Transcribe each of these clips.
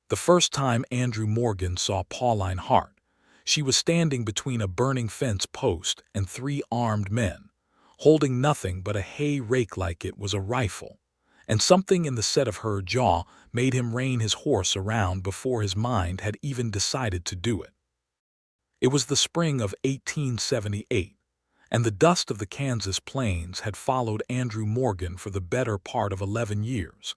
The first time Andrew Morgan saw Pauline Hart, she was standing between a burning fence post and three armed men, holding nothing but a hay rake like it was a rifle, and something in the set of her jaw made him rein his horse around before his mind had even decided to do it. It was the spring of 1878, and the dust of the Kansas plains had followed Andrew Morgan for the better part of 11 years,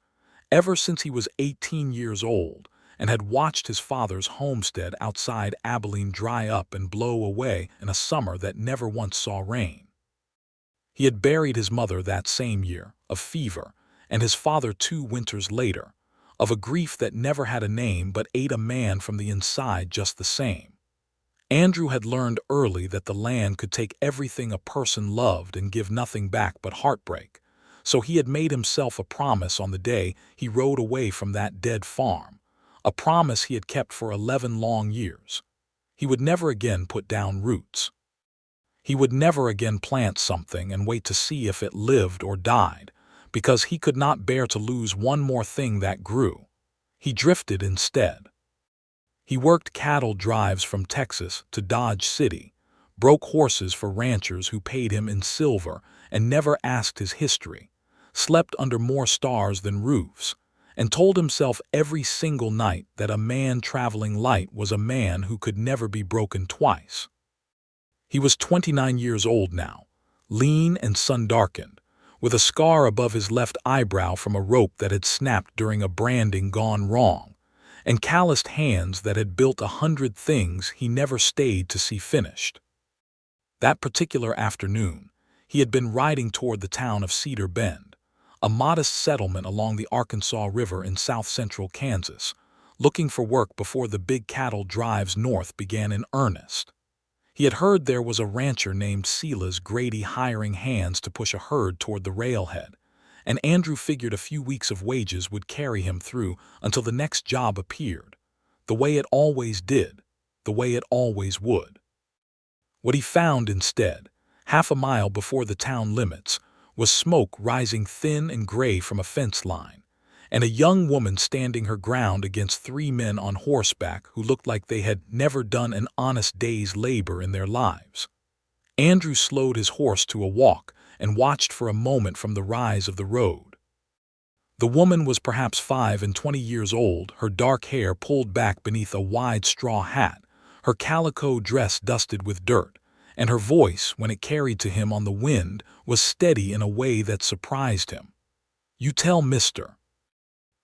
ever since he was 18 years old, and had watched his father's homestead outside Abilene dry up and blow away in a summer that never once saw rain. He had buried his mother that same year, of fever, and his father 2 winters later, of a grief that never had a name but ate a man from the inside just the same. Andrew had learned early that the land could take everything a person loved and give nothing back but heartbreak, so he had made himself a promise on the day he rode away from that dead farm, a promise he had kept for 11 long years. He would never again put down roots. He would never again plant something and wait to see if it lived or died, because he could not bear to lose one more thing that grew. He drifted instead. He worked cattle drives from Texas to Dodge City, broke horses for ranchers who paid him in silver and never asked his history, slept under more stars than roofs, and told himself every single night that a man traveling light was a man who could never be broken twice. He was 29 years old now, lean and sun-darkened, with a scar above his left eyebrow from a rope that had snapped during a branding gone wrong, and calloused hands that had built 100 things he never stayed to see finished. That particular afternoon, he had been riding toward the town of Cedar Bend, a modest settlement along the Arkansas River in south-central Kansas, looking for work before the big cattle drives north began in earnest. He had heard there was a rancher named Silas Grady hiring hands to push a herd toward the railhead, and Andrew figured a few weeks of wages would carry him through until the next job appeared, the way it always did, the way it always would. What he found instead, half a mile before the town limits, was smoke rising thin and gray from a fence line, and a young woman standing her ground against 3 men on horseback who looked like they had never done an honest day's labor in their lives. Andrew slowed his horse to a walk and watched for a moment from the rise of the road. The woman was perhaps 25 years old, her dark hair pulled back beneath a wide straw hat, her calico dress dusted with dirt, and her voice, when it carried to him on the wind, was steady in a way that surprised him. "You tell Mr.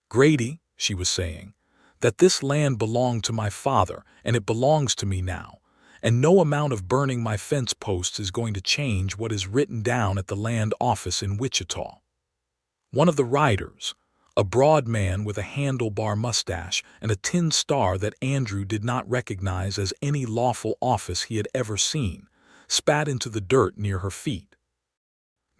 Grady," she was saying, "that this land belonged to my father, and it belongs to me now, and no amount of burning my fence posts is going to change what is written down at the land office in Wichita." One of the riders, a broad man with a handlebar mustache and a tin star that Andrew did not recognize as any lawful office he had ever seen, spat into the dirt near her feet.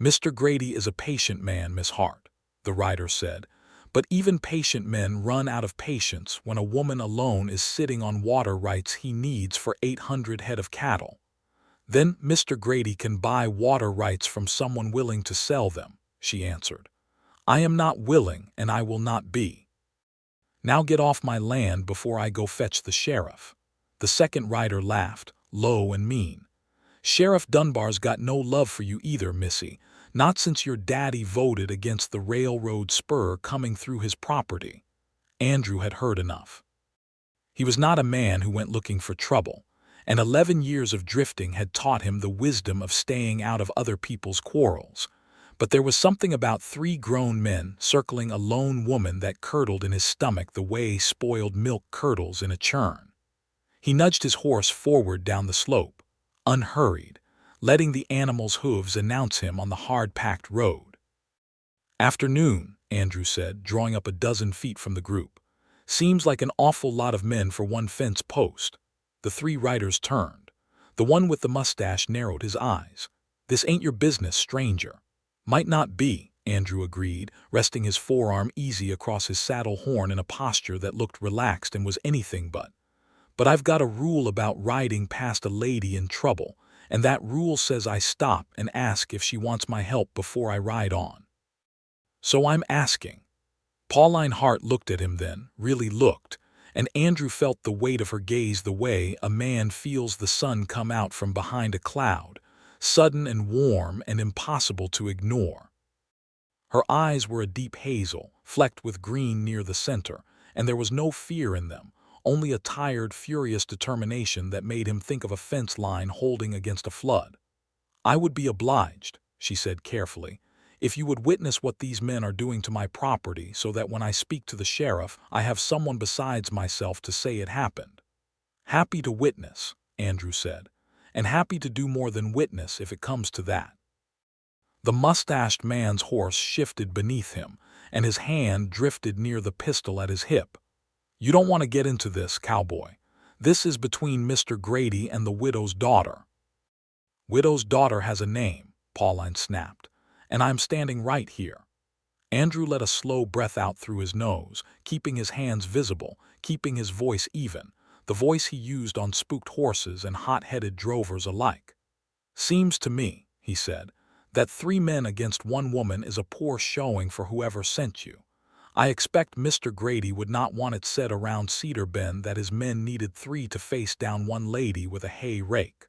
"Mr. Grady is a patient man, Miss Hart," the rider said, "but even patient men run out of patience when a woman alone is sitting on water rights he needs for 800 head of cattle. Then Mr. Grady can buy water rights from someone willing to sell them," she answered. "I am not willing, and I will not be. Now get off my land before I go fetch the sheriff." The second rider laughed, low and mean. "Sheriff Dunbar's got no love for you either, missy, not since your daddy voted against the railroad spur coming through his property." Andrew had heard enough. He was not a man who went looking for trouble, and 11 years of drifting had taught him the wisdom of staying out of other people's quarrels. But there was something about 3 grown men circling a lone woman that curdled in his stomach the way spoiled milk curdles in a churn. He nudged his horse forward down the slope, unhurried, letting the animal's hooves announce him on the hard-packed road. "Afternoon," Andrew said, drawing up a dozen feet from the group. "Seems like an awful lot of men for one fence post." The 3 riders turned. The one with the mustache narrowed his eyes. "This ain't your business, stranger." "Might not be," Andrew agreed, resting his forearm easy across his saddle horn in a posture that looked relaxed and was anything but. "But I've got a rule about riding past a lady in trouble, and that rule says I stop and ask if she wants my help before I ride on. So I'm asking." Pauline Hart looked at him then, really looked, and Andrew felt the weight of her gaze the way a man feels the sun come out from behind a cloud, sudden and warm and impossible to ignore. Her eyes were a deep hazel, flecked with green near the center, and there was no fear in them, only a tired, furious determination that made him think of a fence line holding against a flood. "I would be obliged," she said carefully, "if you would witness what these men are doing to my property so that when I speak to the sheriff, I have someone besides myself to say it happened." "Happy to witness," Andrew said, "and happy to do more than witness if it comes to that." The mustached man's horse shifted beneath him, and his hand drifted near the pistol at his hip. "You don't want to get into this, Cowboy. This is between Mr. Grady and the widow's daughter." "Widow's daughter has a name," Pauline snapped, "and I'm standing right here." Andrew let a slow breath out through his nose, keeping his hands visible, keeping his voice even, the voice he used on spooked horses and hot-headed drovers alike. "Seems to me," he said, "that 3 men against 1 woman is a poor showing for whoever sent you. I expect Mr. Grady would not want it said around Cedar Bend that his men needed 3 to face down 1 lady with a hay rake."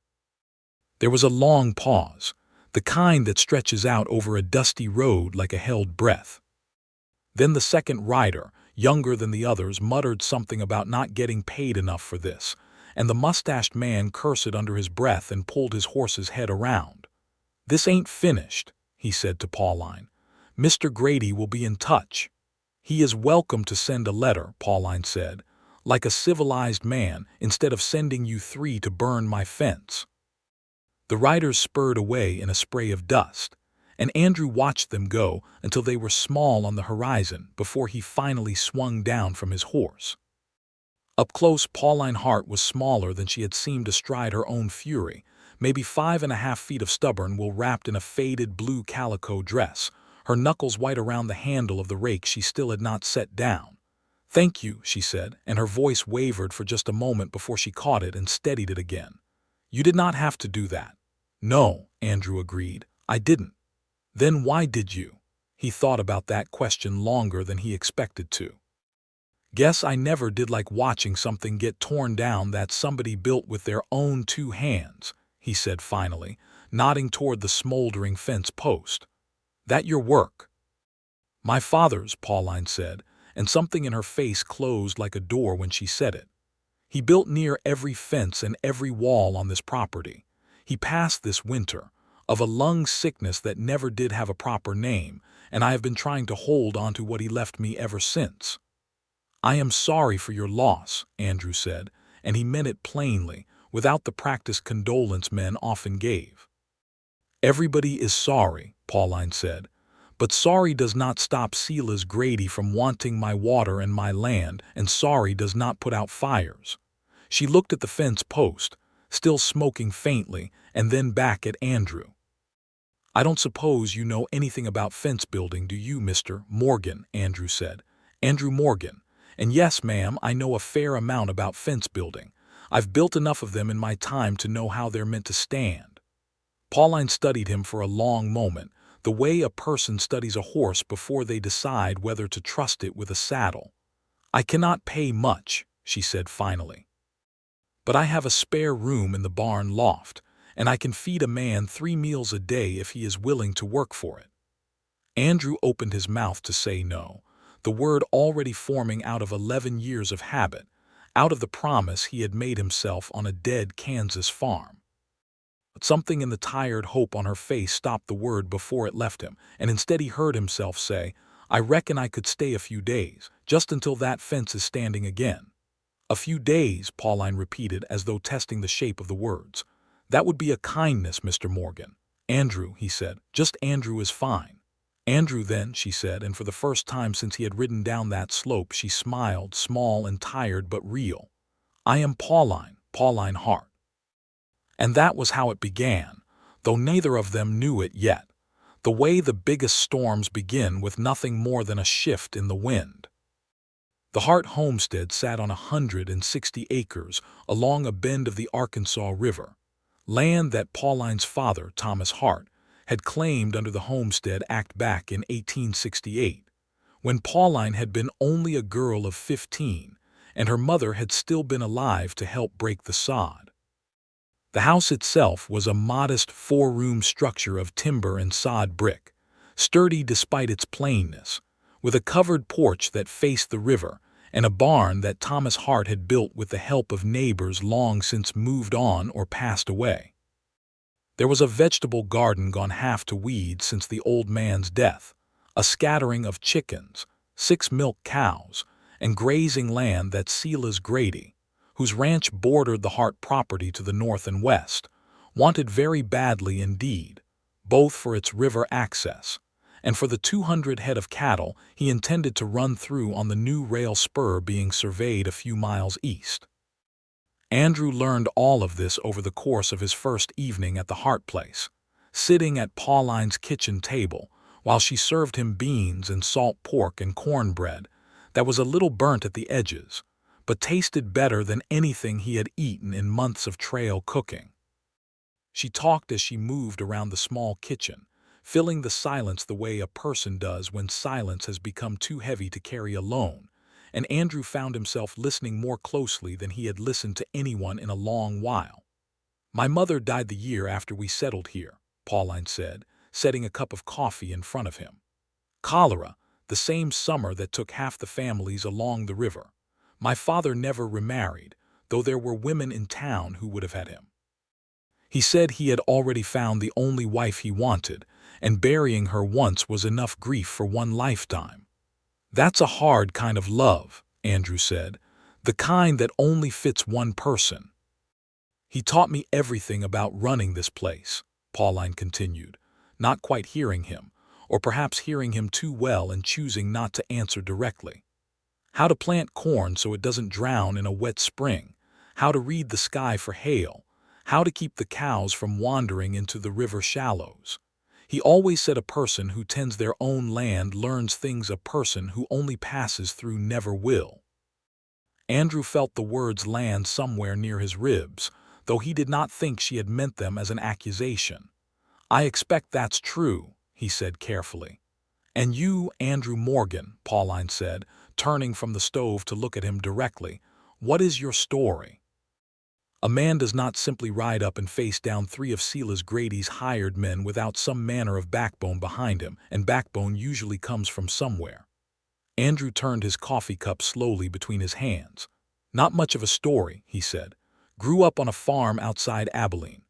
There was a long pause, the kind that stretches out over a dusty road like a held breath. Then the second rider, younger than the others, muttered something about not getting paid enough for this, and the mustached man cursed under his breath and pulled his horse's head around. "This ain't finished," he said to Pauline. "Mr. Grady will be in touch." "He is welcome to send a letter," Pauline said, "like a civilized man, instead of sending you 3 to burn my fence." The riders spurred away in a spray of dust, and Andrew watched them go until they were small on the horizon before he finally swung down from his horse. Up close, Pauline Hart was smaller than she had seemed astride her own fury, maybe 5.5 feet of stubborn wool wrapped in a faded blue calico dress, her knuckles white around the handle of the rake she still had not set down. "Thank you," she said, and her voice wavered for just a moment before she caught it and steadied it again. "You did not have to do that." "No," Andrew agreed, "I didn't." "Then why did you?" He thought about that question longer than he expected to. "Guess I never did like watching something get torn down that somebody built with their own 2 hands, he said finally, nodding toward the smoldering fence post. "That your work?" "My father's," Pauline said, and something in her face closed like a door when she said it. "He built near every fence and every wall on this property. He passed this winter, of a lung sickness that never did have a proper name, and I have been trying to hold on to what he left me ever since." "I am sorry for your loss," Andrew said, and he meant it plainly, without the practiced condolence men often gave. "Everybody is sorry," Pauline said, "but sorry does not stop Silas Grady from wanting my water and my land, and sorry does not put out fires." She looked at the fence post, still smoking faintly, and then back at Andrew. "I don't suppose you know anything about fence building, do you, Mr. Morgan?" Andrew said. "Andrew Morgan. And yes, ma'am, I know a fair amount about fence building. I've built enough of them in my time to know how they're meant to stand." Pauline studied him for a long moment, the way a person studies a horse before they decide whether to trust it with a saddle. "I cannot pay much," she said finally. "But I have a spare room in the barn loft, and I can feed a man 3 meals a day if he is willing to work for it." Andrew opened his mouth to say no, the word already forming out of 11 years of habit, out of the promise he had made himself on a dead Kansas farm. But something in the tired hope on her face stopped the word before it left him, and instead he heard himself say, "I reckon I could stay a few days, just until that fence is standing again." "A few days," Pauline repeated as though testing the shape of the words. "That would be a kindness, Mr. Morgan." "Andrew," he said. "Just Andrew is fine." "Andrew then," she said, and for the first time since he had ridden down that slope she smiled, small and tired but real. "I am Pauline Hart." And that was how it began, though neither of them knew it yet, the way the biggest storms begin with nothing more than a shift in the wind. The Hart homestead sat on 160 acres along a bend of the Arkansas River, land that Pauline's father, Thomas Hart, had claimed under the Homestead Act back in 1868, when Pauline had been only a girl of 15, and her mother had still been alive to help break the sod. The house itself was a modest four-room structure of timber and sod brick, sturdy despite its plainness, with a covered porch that faced the river and a barn that Thomas Hart had built with the help of neighbors long since moved on or passed away. There was a vegetable garden gone half to weeds since the old man's death, a scattering of chickens, 6 milk cows, and grazing land that Silas Grady, whose ranch bordered the Hart property to the north and west, wanted very badly indeed, both for its river access and for the 200 head of cattle he intended to run through on the new rail spur being surveyed a few miles east. Andrew learned all of this over the course of his first evening at the Hart place, sitting at Pauline's kitchen table while she served him beans and salt pork and cornbread that was a little burnt at the edges, but tasted better than anything he had eaten in months of trail cooking. She talked as she moved around the small kitchen, filling the silence the way a person does when silence has become too heavy to carry alone, and Andrew found himself listening more closely than he had listened to anyone in a long while. "My mother died the year after we settled here," Pauline said, setting a cup of coffee in front of him. "Cholera, the same summer that took half the families along the river. My father never remarried, though there were women in town who would have had him. He said he had already found the only wife he wanted, and burying her once was enough grief for one lifetime. That's a hard kind of love," Andrew said, "the kind that only fits one person." "He taught me everything about running this place," Pauline continued, not quite hearing him, or perhaps hearing him too well and choosing not to answer directly. "How to plant corn so it doesn't drown in a wet spring, how to read the sky for hail, how to keep the cows from wandering into the river shallows. He always said a person who tends their own land learns things a person who only passes through never will." Andrew felt the words land somewhere near his ribs, though he did not think she had meant them as an accusation. "I expect that's true," he said carefully. "And you, Andrew Morgan," Pauline said, turning from the stove to look at him directly, "what is your story?" A man does not simply ride up and face down 3 of Silas Grady's hired men without some manner of backbone behind him, and backbone usually comes from somewhere. Andrew turned his coffee cup slowly between his hands. "Not much of a story," he said. "Grew up on a farm outside Abilene.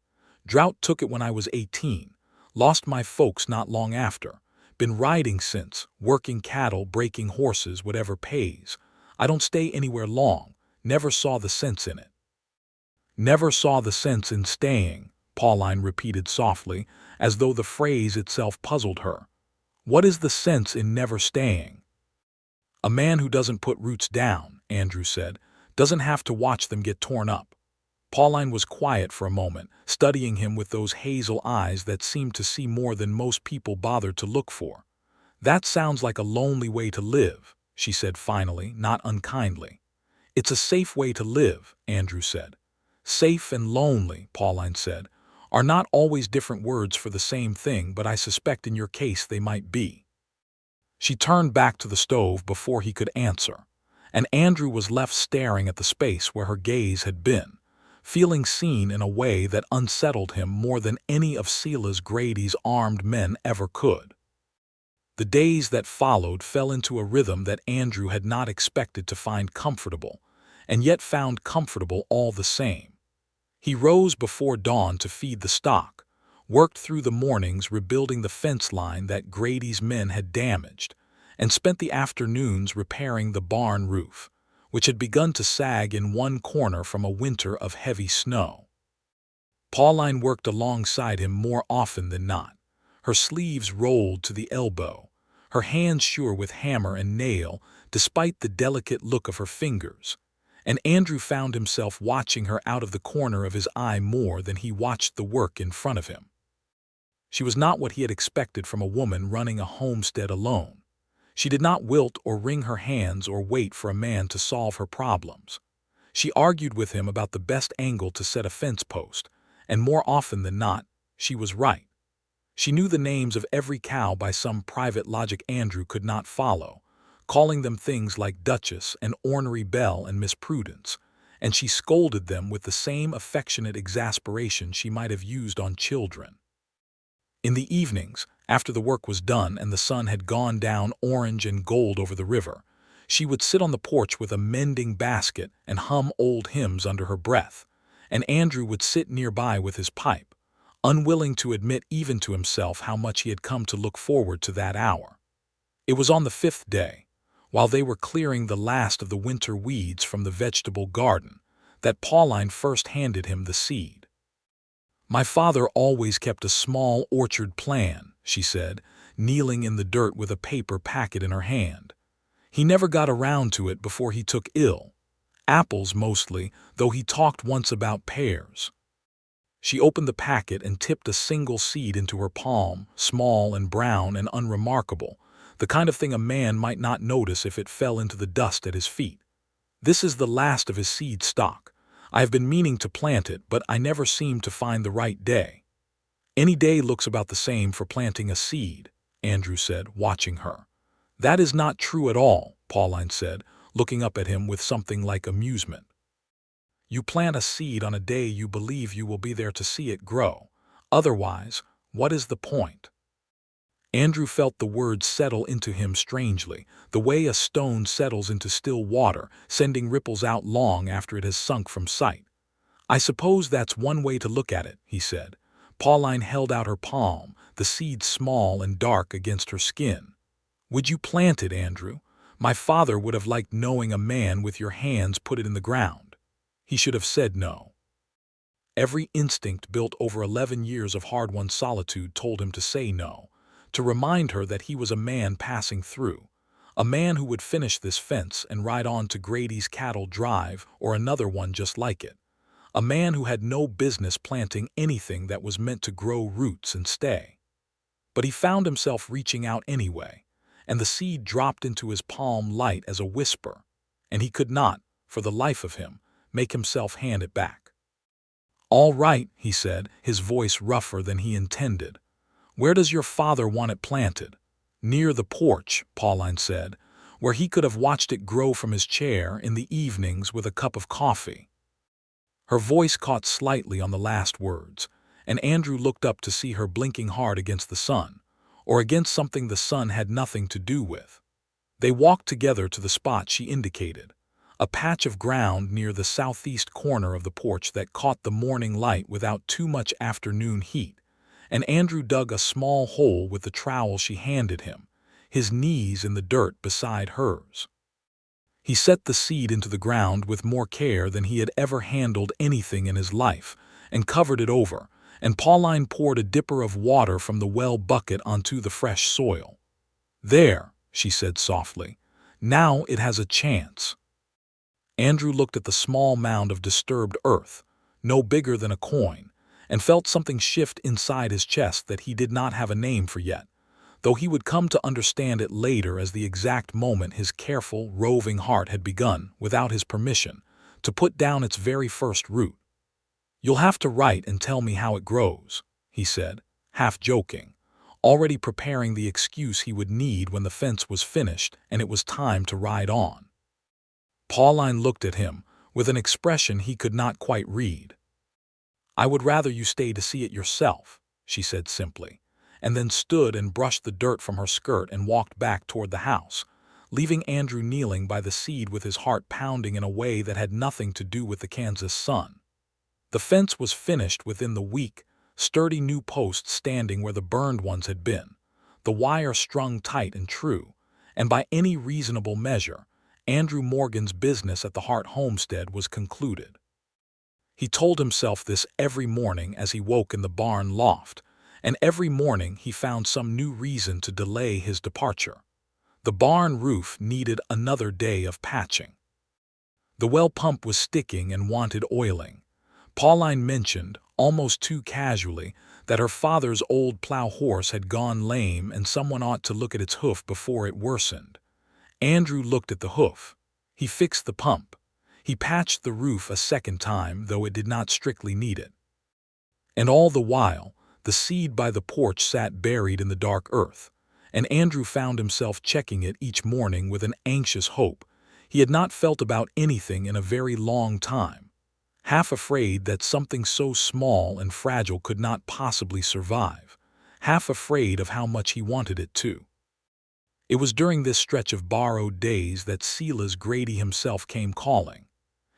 Drought took it when I was 18. Lost my folks not long after. Been riding since, working cattle, breaking horses, whatever pays. I don't stay anywhere long. Never saw the sense in it." "Never saw the sense in staying," Pauline repeated softly, as though the phrase itself puzzled her. "What is the sense in never staying?" "A man who doesn't put roots down," Andrew said, "doesn't have to watch them get torn up." Pauline was quiet for a moment, studying him with those hazel eyes that seemed to see more than most people bothered to look for. "That sounds like a lonely way to live," she said finally, not unkindly. "It's a safe way to live," Andrew said. "Safe and lonely," Pauline said, "are not always different words for the same thing, but I suspect in your case they might be." She turned back to the stove before he could answer, and Andrew was left staring at the space where her gaze had been, feeling seen in a way that unsettled him more than any of Silas Grady's armed men ever could. The days that followed fell into a rhythm that Andrew had not expected to find comfortable, and yet found comfortable all the same. He rose before dawn to feed the stock, worked through the mornings rebuilding the fence line that Grady's men had damaged, and spent the afternoons repairing the barn roof, which had begun to sag in one corner from a winter of heavy snow. Pauline worked alongside him more often than not, her sleeves rolled to the elbow, her hands sure with hammer and nail despite the delicate look of her fingers, and Andrew found himself watching her out of the corner of his eye more than he watched the work in front of him. She was not what he had expected from a woman running a homestead alone. She did not wilt or wring her hands or wait for a man to solve her problems. She argued with him about the best angle to set a fence post, and more often than not, she was right. She knew the names of every cow by some private logic Andrew could not follow, calling them things like Duchess and Ornery Belle and Miss Prudence, and she scolded them with the same affectionate exasperation she might have used on children. In the evenings, after the work was done and the sun had gone down orange and gold over the river, she would sit on the porch with a mending basket and hum old hymns under her breath, and Andrew would sit nearby with his pipe, unwilling to admit even to himself how much he had come to look forward to that hour. It was on the 5th day, while they were clearing the last of the winter weeds from the vegetable garden, that Pauline first handed him the seed. "My father always kept a small orchard plan," she said, kneeling in the dirt with a paper packet in her hand. "He never got around to it before he took ill. Apples mostly, though he talked once about pears." She opened the packet and tipped a single seed into her palm, small and brown and unremarkable, the kind of thing a man might not notice if it fell into the dust at his feet. "This is the last of his seed stock. I have been meaning to plant it, but I never seem to find the right day." "Any day looks about the same for planting a seed," Andrew said, watching her. "That is not true at all," Pauline said, looking up at him with something like amusement. "You plant a seed on a day you believe you will be there to see it grow. Otherwise, what is the point?" Andrew felt the words settle into him strangely, the way a stone settles into still water, sending ripples out long after it has sunk from sight. "I suppose that's one way to look at it," he said. Pauline held out her palm, the seed small and dark against her skin. "Would you plant it, Andrew? My father would have liked knowing a man with your hands put it in the ground. He should have said no." Every instinct built over 11 years of hard-won solitude told him to say no, to remind her that he was a man passing through, a man who would finish this fence and ride on to Grady's cattle drive or another one just like it, a man who had no business planting anything that was meant to grow roots and stay. But he found himself reaching out anyway, and the seed dropped into his palm light as a whisper, and he could not, for the life of him, make himself hand it back. "All right," he said, his voice rougher than he intended. "Where does your father want it planted?" "Near the porch," Pauline said, "where he could have watched it grow from his chair in the evenings with a cup of coffee." Her voice caught slightly on the last words, and Andrew looked up to see her blinking hard against the sun, or against something the sun had nothing to do with. They walked together to the spot she indicated, a patch of ground near the southeast corner of the porch that caught the morning light without too much afternoon heat, and Andrew dug a small hole with the trowel she handed him, his knees in the dirt beside hers. He set the seed into the ground with more care than he had ever handled anything in his life, and covered it over, and Pauline poured a dipper of water from the well bucket onto the fresh soil. "There," she said softly, "now it has a chance." Andrew looked at the small mound of disturbed earth, no bigger than a coin, and felt something shift inside his chest that he did not have a name for yet, though he would come to understand it later as the exact moment his careful, roving heart had begun, without his permission, to put down its very first root. "You'll have to write and tell me how it grows," he said, half joking, already preparing the excuse he would need when the fence was finished and it was time to ride on. Pauline looked at him with an expression he could not quite read. "I would rather you stay to see it yourself," she said simply, and then stood and brushed the dirt from her skirt and walked back toward the house, leaving Andrew kneeling by the seed with his heart pounding in a way that had nothing to do with the Kansas sun. The fence was finished within the week, sturdy new posts standing where the burned ones had been, the wire strung tight and true, and by any reasonable measure, Andrew Morgan's business at the Hart homestead was concluded. He told himself this every morning as he woke in the barn loft, and every morning he found some new reason to delay his departure. The barn roof needed another day of patching. The well pump was sticking and wanted oiling. Pauline mentioned, almost too casually, that her father's old plow horse had gone lame and someone ought to look at its hoof before it worsened. Andrew looked at the hoof. He fixed the pump. He patched the roof a second time, though it did not strictly need it. And all the while, the seed by the porch sat buried in the dark earth, and Andrew found himself checking it each morning with an anxious hope. He had not felt about anything in a very long time, half afraid that something so small and fragile could not possibly survive, half afraid of how much he wanted it to. It was during this stretch of borrowed days that Silas Grady himself came calling.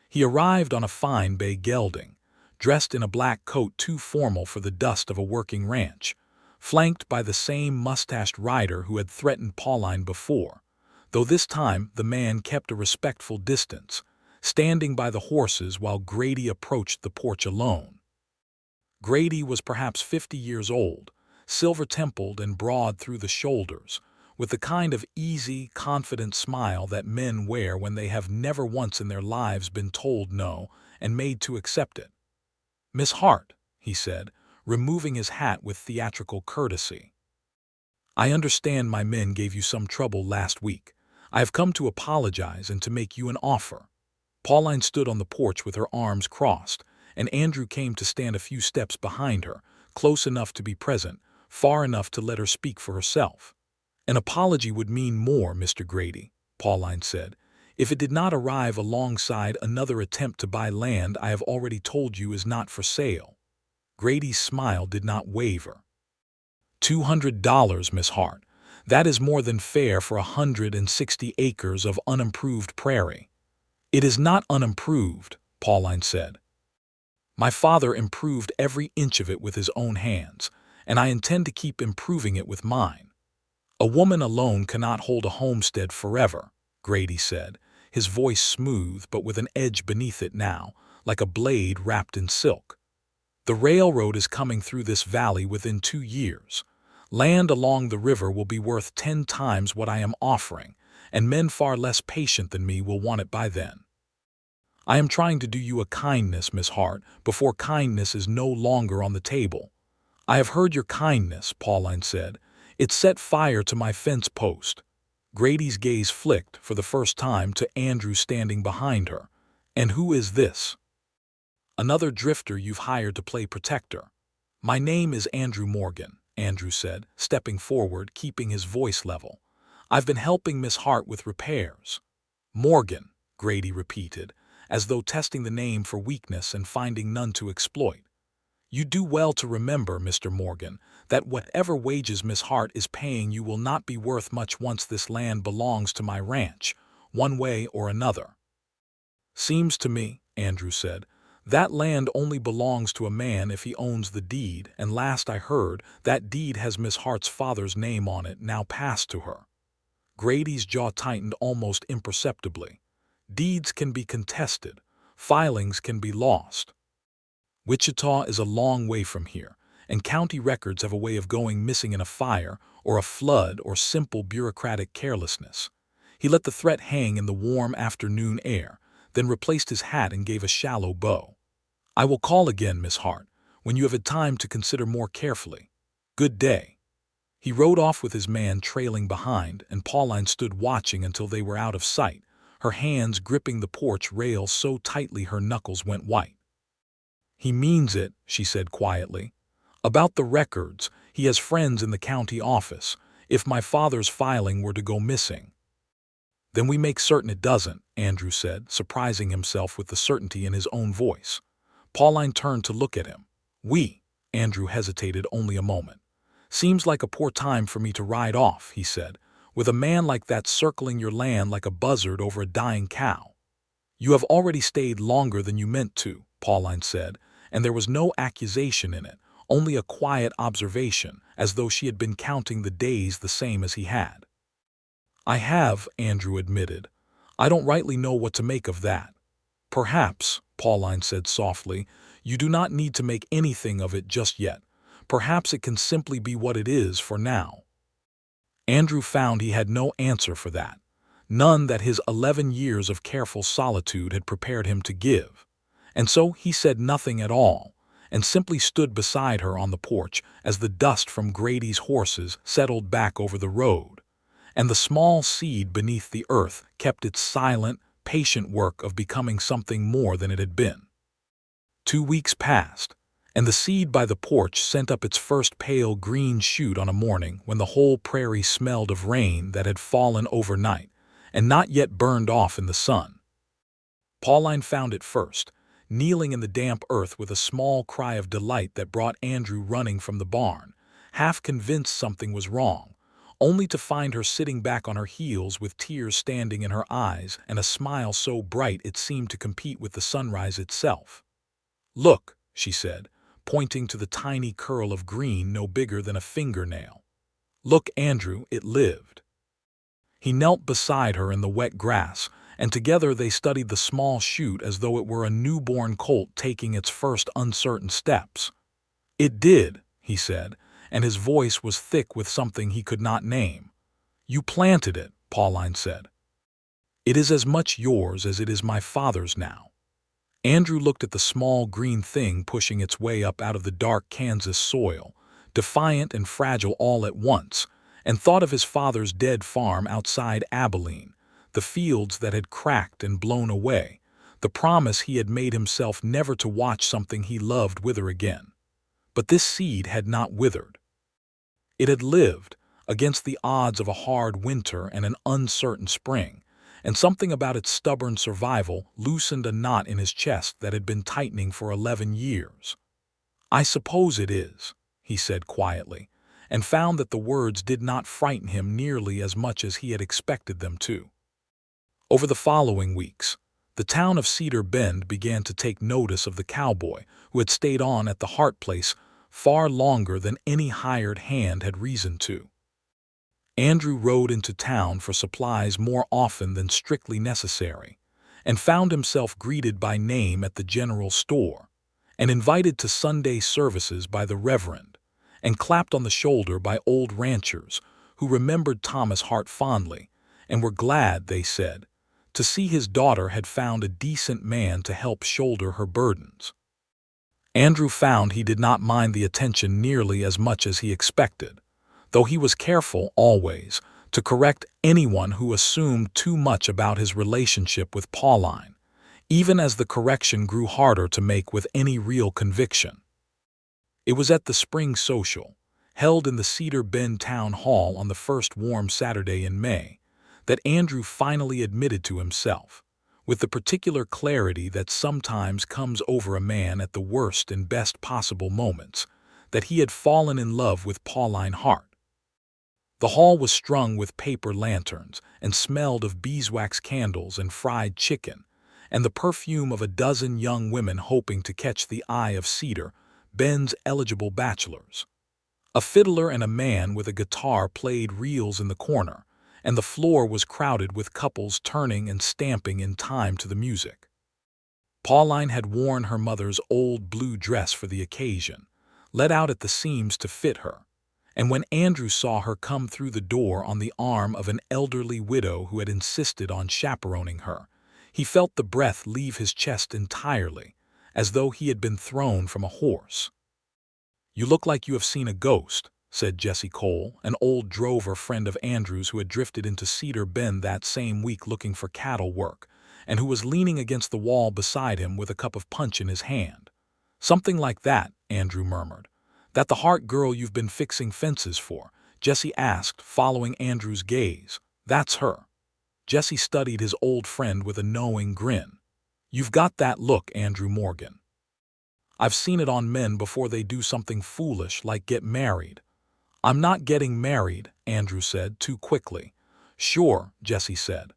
He arrived on a fine bay gelding, dressed in a black coat too formal for the dust of a working ranch, flanked by the same mustached rider who had threatened Pauline before, though this time the man kept a respectful distance, standing by the horses while Grady approached the porch alone. Grady was perhaps 50 years old, silver-templed and broad through the shoulders, with the kind of easy, confident smile that men wear when they have never once in their lives been told no and made to accept it. "Miss Hart," he said, removing his hat with theatrical courtesy. "I understand my men gave you some trouble last week. I have come to apologize and to make you an offer." Pauline stood on the porch with her arms crossed, and Andrew came to stand a few steps behind her, close enough to be present, far enough to let her speak for herself. "An apology would mean more, Mr. Grady," Pauline said, "if it did not arrive alongside another attempt to buy land I have already told you is not for sale." Grady's smile did not waver. $200, Miss Hart. That is more than fair for 160 acres of unimproved prairie." "It is not unimproved," Pauline said. "My father improved every inch of it with his own hands, and I intend to keep improving it with mine." "A woman alone cannot hold a homestead forever," Grady said, his voice smooth but with an edge beneath it now, like a blade wrapped in silk. "The railroad is coming through this valley within 2 years. Land along the river will be worth 10 times what I am offering, and men far less patient than me will want it by then. I am trying to do you a kindness, Miss Hart, before kindness is no longer on the table." "I have heard your kindness," Pauline said. "It set fire to my fence post." Grady's gaze flicked, for the first time, to Andrew standing behind her. "And who is this?" "Another drifter you've hired to play protector." "My name is Andrew Morgan," Andrew said, stepping forward, keeping his voice level. "I've been helping Miss Hart with repairs." "Morgan," Grady repeated, as though testing the name for weakness and finding none to exploit. "You do well to remember, Mr. Morgan, that whatever wages Miss Hart is paying you will not be worth much once this land belongs to my ranch, one way or another." "Seems to me," Andrew said, "that land only belongs to a man if he owns the deed, and last I heard, that deed has Miss Hart's father's name on it, now passed to her." Grady's jaw tightened almost imperceptibly. "Deeds can be contested. Filings can be lost. Wichita is a long way from here, and county records have a way of going missing in a fire or a flood or simple bureaucratic carelessness." He let the threat hang in the warm afternoon air, then replaced his hat and gave a shallow bow. "I will call again, Miss Hart, when you have had time to consider more carefully. Good day." He rode off with his man trailing behind, and Pauline stood watching until they were out of sight, her hands gripping the porch rail so tightly her knuckles went white. "He means it," she said quietly. "About the records, he has friends in the county office, if my father's filing were to go missing." "Then we make certain it doesn't," Andrew said, surprising himself with the certainty in his own voice. Pauline turned to look at him. Andrew hesitated only a moment. "Seems like a poor time for me to ride off," he said, "with a man like that circling your land like a buzzard over a dying cow." "You have already stayed longer than you meant to," Pauline said, and there was no accusation in it, only a quiet observation, as though she had been counting the days the same as he had. "I have," Andrew admitted. "I don't rightly know what to make of that." "Perhaps," Pauline said softly, "you do not need to make anything of it just yet. Perhaps it can simply be what it is for now." Andrew found he had no answer for that, none that his 11 years of careful solitude had prepared him to give. And so he said nothing at all, and simply stood beside her on the porch as the dust from Grady's horses settled back over the road, and the small seed beneath the earth kept its silent, patient work of becoming something more than it had been. 2 weeks passed, and the seed by the porch sent up its first pale green shoot on a morning when the whole prairie smelled of rain that had fallen overnight and not yet burned off in the sun. Pauline found it first, kneeling in the damp earth with a small cry of delight that brought Andrew running from the barn, half convinced something was wrong, only to find her sitting back on her heels with tears standing in her eyes and a smile so bright it seemed to compete with the sunrise itself. "Look," she said, pointing to the tiny curl of green no bigger than a fingernail. "Look, Andrew, it lived." He knelt beside her in the wet grass, and together they studied the small shoot as though it were a newborn colt taking its first uncertain steps. "It did," he said, and his voice was thick with something he could not name. "You planted it," Pauline said. "It is as much yours as it is my father's now." Andrew looked at the small green thing pushing its way up out of the dark Kansas soil, defiant and fragile all at once, and thought of his father's dead farm outside Abilene, the fields that had cracked and blown away, the promise he had made himself never to watch something he loved wither again. But this seed had not withered. It had lived, against the odds of a hard winter and an uncertain spring, and something about its stubborn survival loosened a knot in his chest that had been tightening for 11 years. "I suppose it is," he said quietly, and found that the words did not frighten him nearly as much as he had expected them to. Over the following weeks, the town of Cedar Bend began to take notice of the cowboy who had stayed on at the Hart place far longer than any hired hand had reason to. Andrew rode into town for supplies more often than strictly necessary, and found himself greeted by name at the general store, and invited to Sunday services by the Reverend, and clapped on the shoulder by old ranchers who remembered Thomas Hart fondly, and were glad, they said, to see his daughter had found a decent man to help shoulder her burdens. Andrew found he did not mind the attention nearly as much as he expected, though he was careful, always, to correct anyone who assumed too much about his relationship with Pauline, even as the correction grew harder to make with any real conviction. It was at the spring social, held in the Cedar Bend Town Hall on the first warm Saturday in May, that Andrew finally admitted to himself, with the particular clarity that sometimes comes over a man at the worst and best possible moments, that he had fallen in love with Pauline Hart. The hall was strung with paper lanterns and smelled of beeswax candles and fried chicken, and the perfume of a dozen young women hoping to catch the eye of Cedar Bend's eligible bachelors. A fiddler and a man with a guitar played reels in the corner, and the floor was crowded with couples turning and stamping in time to the music. Pauline had worn her mother's old blue dress for the occasion, let out at the seams to fit her, and when Andrew saw her come through the door on the arm of an elderly widow who had insisted on chaperoning her, he felt the breath leave his chest entirely, as though he had been thrown from a horse. "You look like you have seen a ghost," said Jessie Cole, an old drover friend of Andrew's who had drifted into Cedar Bend that same week looking for cattle work, and who was leaning against the wall beside him with a cup of punch in his hand. "Something like that," Andrew murmured. "That the Hart girl you've been fixing fences for?" Jessie asked, following Andrew's gaze. "That's her." Jessie studied his old friend with a knowing grin. "You've got that look, Andrew Morgan. I've seen it on men before they do something foolish like get married." "I'm not getting married," Andrew said too quickly. "Sure," Jessie said.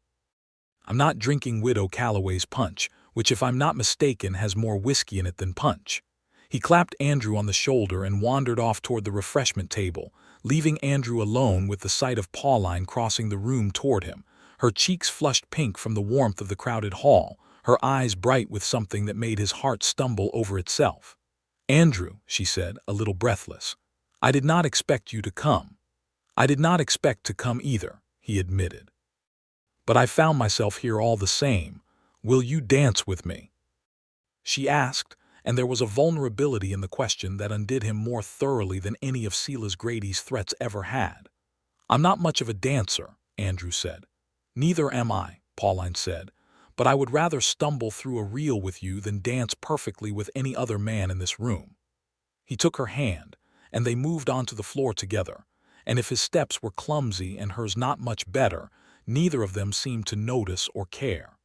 "I'm not drinking Widow Calloway's punch, which if I'm not mistaken has more whiskey in it than punch." He clapped Andrew on the shoulder and wandered off toward the refreshment table, leaving Andrew alone with the sight of Pauline crossing the room toward him, her cheeks flushed pink from the warmth of the crowded hall, her eyes bright with something that made his heart stumble over itself. "Andrew," she said, a little breathless, "I did not expect you to come." "I did not expect to come either," he admitted. "But I found myself here all the same. Will you dance with me?" she asked, and there was a vulnerability in the question that undid him more thoroughly than any of Silas Grady's threats ever had. "I'm not much of a dancer," Andrew said. "Neither am I," Pauline said, "but I would rather stumble through a reel with you than dance perfectly with any other man in this room." He took her hand, and they moved onto the floor together, and if his steps were clumsy and hers not much better, neither of them seemed to notice or care.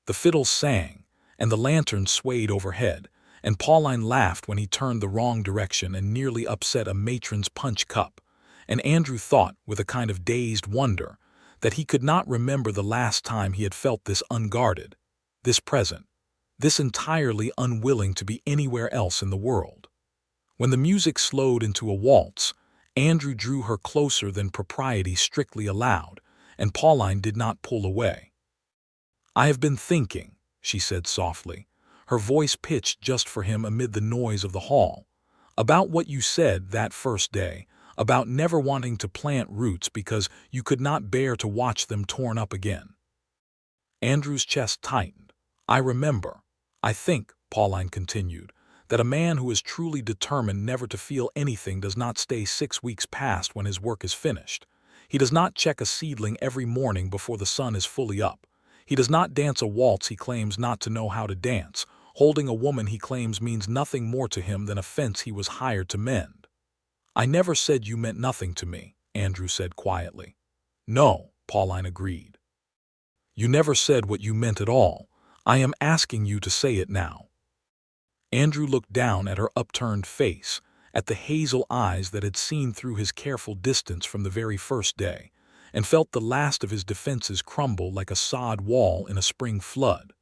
The fiddles sang, and the lantern swayed overhead, and Pauline laughed when he turned the wrong direction and nearly upset a matron's punch cup, and Andrew thought, with a kind of dazed wonder, that he could not remember the last time he had felt this unguarded, this present, this entirely unwilling to be anywhere else in the world. When the music slowed into a waltz, Andrew drew her closer than propriety strictly allowed, and Pauline did not pull away. "I have been thinking," she said softly, her voice pitched just for him amid the noise of the hall, "about what you said that first day, about never wanting to plant roots because you could not bear to watch them torn up again." Andrew's chest tightened. "I remember. I think," Pauline continued, "that a man who is truly determined never to feel anything does not stay 6 weeks past when his work is finished. He does not check a seedling every morning before the sun is fully up. He does not dance a waltz he claims not to know how to dance, holding a woman he claims means nothing more to him than a fence he was hired to mend." "I never said you meant nothing to me," Andrew said quietly. "No," Pauline agreed. "You never said what you meant at all. I am asking you to say it now." Andrew looked down at her upturned face, at the hazel eyes that had seen through his careful distance from the very first day, and felt the last of his defenses crumble like a sod wall in a spring flood.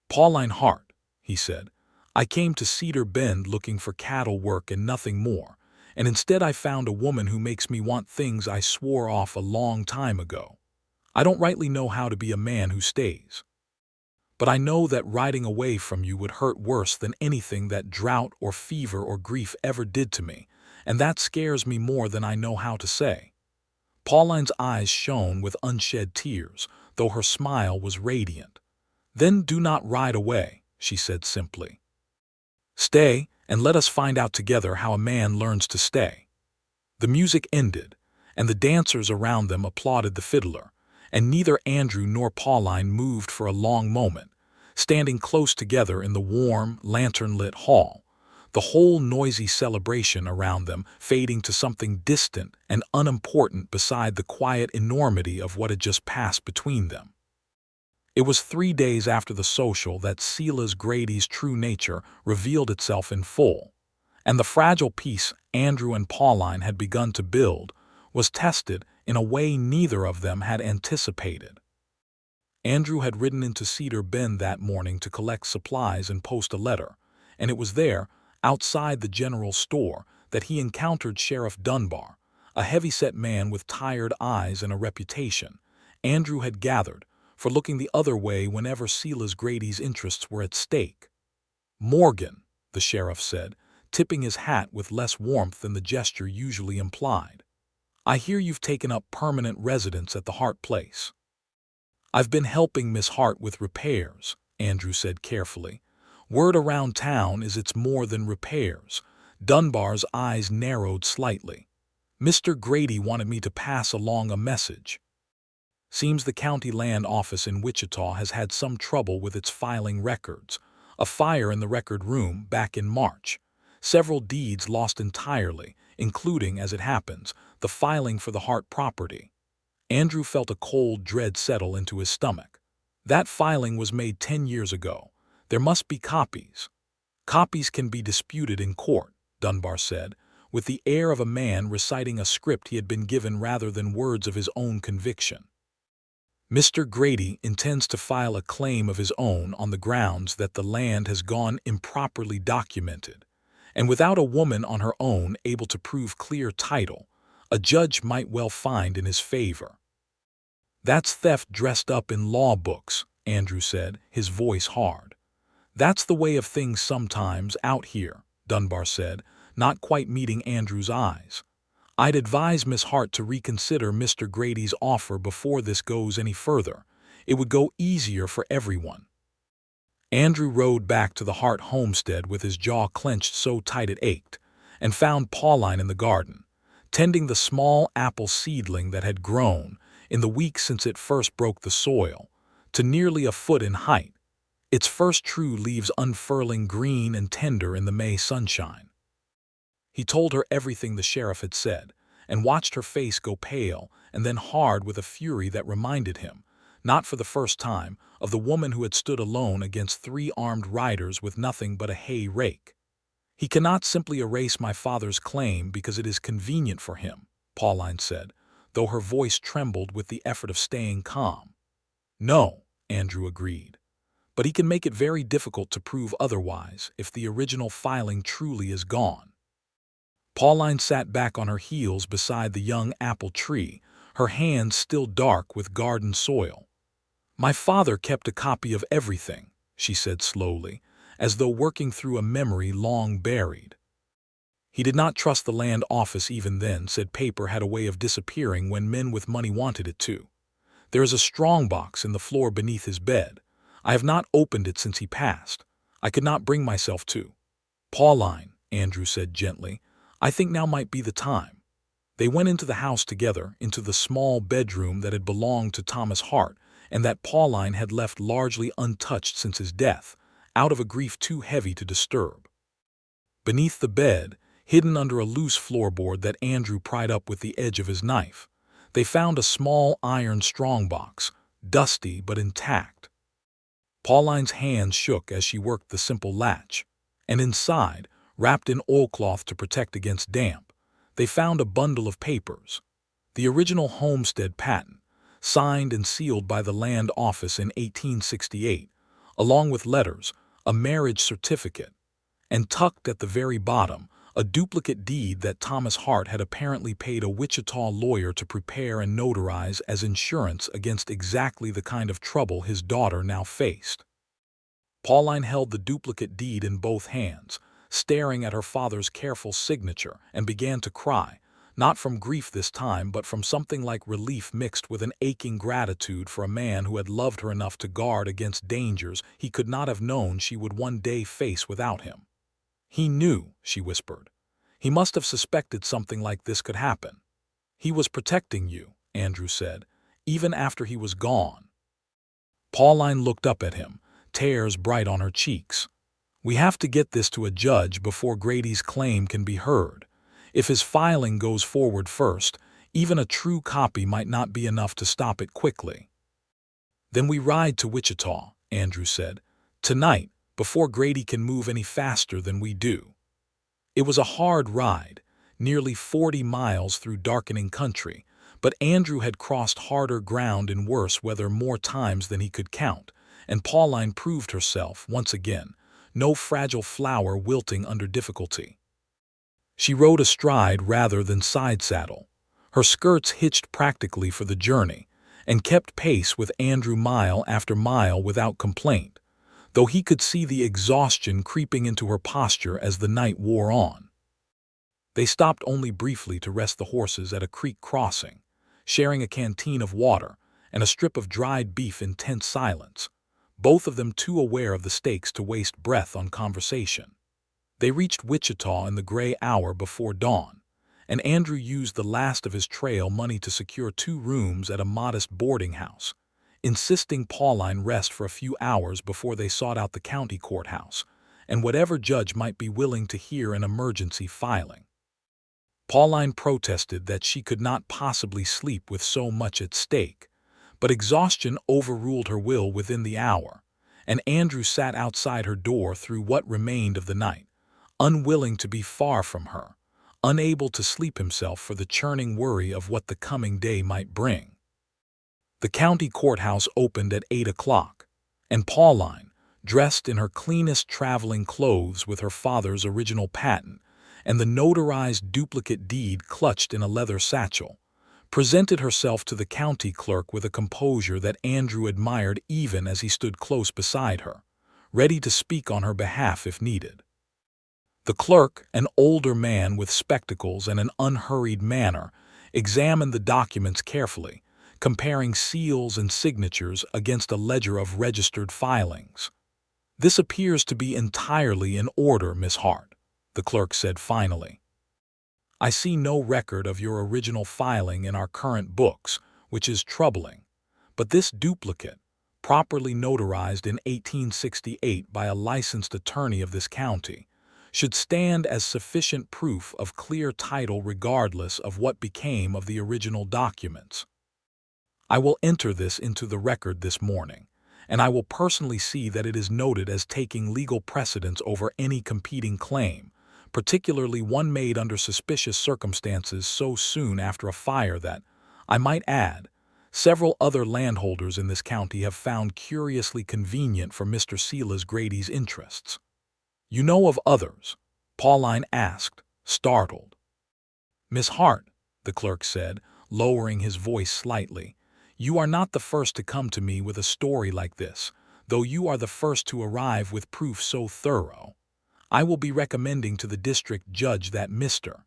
"Pauline Hart," he said, "I came to Cedar Bend looking for cattle work and nothing more, and instead I found a woman who makes me want things I swore off a long time ago. I don't rightly know how to be a man who stays. But I know that riding away from you would hurt worse than anything that drought or fever or grief ever did to me, and that scares me more than I know how to say." Pauline's eyes shone with unshed tears, though her smile was radiant. "Then do not ride away," she said simply. "Stay, and let us find out together how a man learns to stay." The music ended, and the dancers around them applauded the fiddler, and neither Andrew nor Pauline moved for a long moment, standing close together in the warm, lantern-lit hall, the whole noisy celebration around them fading to something distant and unimportant beside the quiet enormity of what had just passed between them. It was 3 days after the social that Silas Grady's true nature revealed itself in full, and the fragile peace Andrew and Pauline had begun to build was tested in a way neither of them had anticipated. Andrew had ridden into Cedar Bend that morning to collect supplies and post a letter, and it was there, outside the general store, that he encountered Sheriff Dunbar, a heavy-set man with tired eyes and a reputation, Andrew had gathered, for looking the other way whenever Silas Grady's interests were at stake. "Morgan," the sheriff said, tipping his hat with less warmth than the gesture usually implied, "I hear you've taken up permanent residence at the Hart place." "I've been helping Miss Hart with repairs," Andrew said carefully. "Word around town is it's more than repairs." Dunbar's eyes narrowed slightly. "Mr. Grady wanted me to pass along a message. Seems the county land office in Wichita has had some trouble with its filing records. A fire in the record room back in March. Several deeds lost entirely, including, as it happens, the filing for the Hart property." Andrew felt a cold dread settle into his stomach. "That filing was made 10 years ago. There must be copies." "Copies can be disputed in court," Dunbar said, with the air of a man reciting a script he had been given rather than words of his own conviction. "Mr. Grady intends to file a claim of his own on the grounds that the land has gone improperly documented, and without a woman on her own able to prove clear title, a judge might well find in his favor." "That's theft dressed up in law books," Andrew said, his voice hard. "That's the way of things sometimes out here," Dunbar said, not quite meeting Andrew's eyes. "I'd advise Miss Hart to reconsider Mr. Grady's offer before this goes any further. It would go easier for everyone." Andrew rode back to the Hart homestead with his jaw clenched so tight it ached, and found Pauline in the garden, tending the small apple seedling that had grown, in the weeks since it first broke the soil, to nearly a foot in height, its first true leaves unfurling green and tender in the May sunshine. He told her everything the sheriff had said, and watched her face go pale and then hard with a fury that reminded him, not for the first time, of the woman who had stood alone against 3 armed riders with nothing but a hay rake. "He cannot simply erase my father's claim because it is convenient for him," Pauline said, though her voice trembled with the effort of staying calm. "No," Andrew agreed, "but he can make it very difficult to prove otherwise if the original filing truly is gone." Pauline sat back on her heels beside the young apple tree, her hands still dark with garden soil. "My father kept a copy of everything," she said slowly, as though working through a memory long buried. "He did not trust the land office even then, said paper had a way of disappearing when men with money wanted it to. There is a strong box in the floor beneath his bed. I have not opened it since he passed. I could not bring myself to." "Pauline," Andrew said gently, "I think now might be the time." They went into the house together, into the small bedroom that had belonged to Thomas Hart and that Pauline had left largely untouched since his death, out of a grief too heavy to disturb. Beneath the bed, hidden under a loose floorboard that Andrew pried up with the edge of his knife, they found a small iron strongbox, dusty but intact. Pauline's hands shook as she worked the simple latch, and inside, wrapped in oilcloth to protect against damp, they found a bundle of papers. The original homestead patent, signed and sealed by the land office in 1868, along with letters, a marriage certificate, and tucked at the very bottom, a duplicate deed that Thomas Hart had apparently paid a Wichita lawyer to prepare and notarize as insurance against exactly the kind of trouble his daughter now faced. Pauline held the duplicate deed in both hands, staring at her father's careful signature, and began to cry, not from grief this time, but from something like relief mixed with an aching gratitude for a man who had loved her enough to guard against dangers he could not have known she would one day face without him. "He knew," she whispered. "He must have suspected something like this could happen. He was protecting you," Andrew said, "even after he was gone." Pauline looked up at him, tears bright on her cheeks. "We have to get this to a judge before Grady's claim can be heard. If his filing goes forward first, even a true copy might not be enough to stop it quickly." "Then we ride to Wichita," Andrew said, "tonight, before Grady can move any faster than we do." It was a hard ride, nearly 40 miles through darkening country, but Andrew had crossed harder ground in worse weather more times than he could count, and Pauline proved herself, once again, no fragile flower wilting under difficulty. She rode astride rather than side saddle, her skirts hitched practically for the journey, and kept pace with Andrew mile after mile without complaint, though he could see the exhaustion creeping into her posture as the night wore on. They stopped only briefly to rest the horses at a creek crossing, sharing a canteen of water and a strip of dried beef in tense silence, both of them too aware of the stakes to waste breath on conversation. They reached Wichita in the gray hour before dawn, and Andrew used the last of his trail money to secure 2 rooms at a modest boarding house, insisting Pauline rest for a few hours before they sought out the county courthouse, and whatever judge might be willing to hear an emergency filing. Pauline protested that she could not possibly sleep with so much at stake, but exhaustion overruled her will within the hour, and Andrew sat outside her door through what remained of the night, unwilling to be far from her, unable to sleep himself for the churning worry of what the coming day might bring. The county courthouse opened at 8 o'clock, and Pauline, dressed in her cleanest traveling clothes with her father's original patent and the notarized duplicate deed clutched in a leather satchel, presented herself to the county clerk with a composure that Andrew admired even as he stood close beside her, ready to speak on her behalf if needed. The clerk, an older man with spectacles and an unhurried manner, examined the documents carefully, comparing seals and signatures against a ledger of registered filings. "This appears to be entirely in order, Miss Hart," the clerk said finally. "I see no record of your original filing in our current books, which is troubling, but this duplicate, properly notarized in 1868 by a licensed attorney of this county, should stand as sufficient proof of clear title regardless of what became of the original documents. I will enter this into the record this morning, and I will personally see that it is noted as taking legal precedence over any competing claim, particularly one made under suspicious circumstances so soon after a fire that, I might add, several other landholders in this county have found curiously convenient for Mr. Silas Grady's interests. You know of others? Pauline asked, startled. Miss Hart, the clerk said, lowering his voice slightly, you are not the first to come to me with a story like this, though you are the first to arrive with proof so thorough. I will be recommending to the district judge that Mr.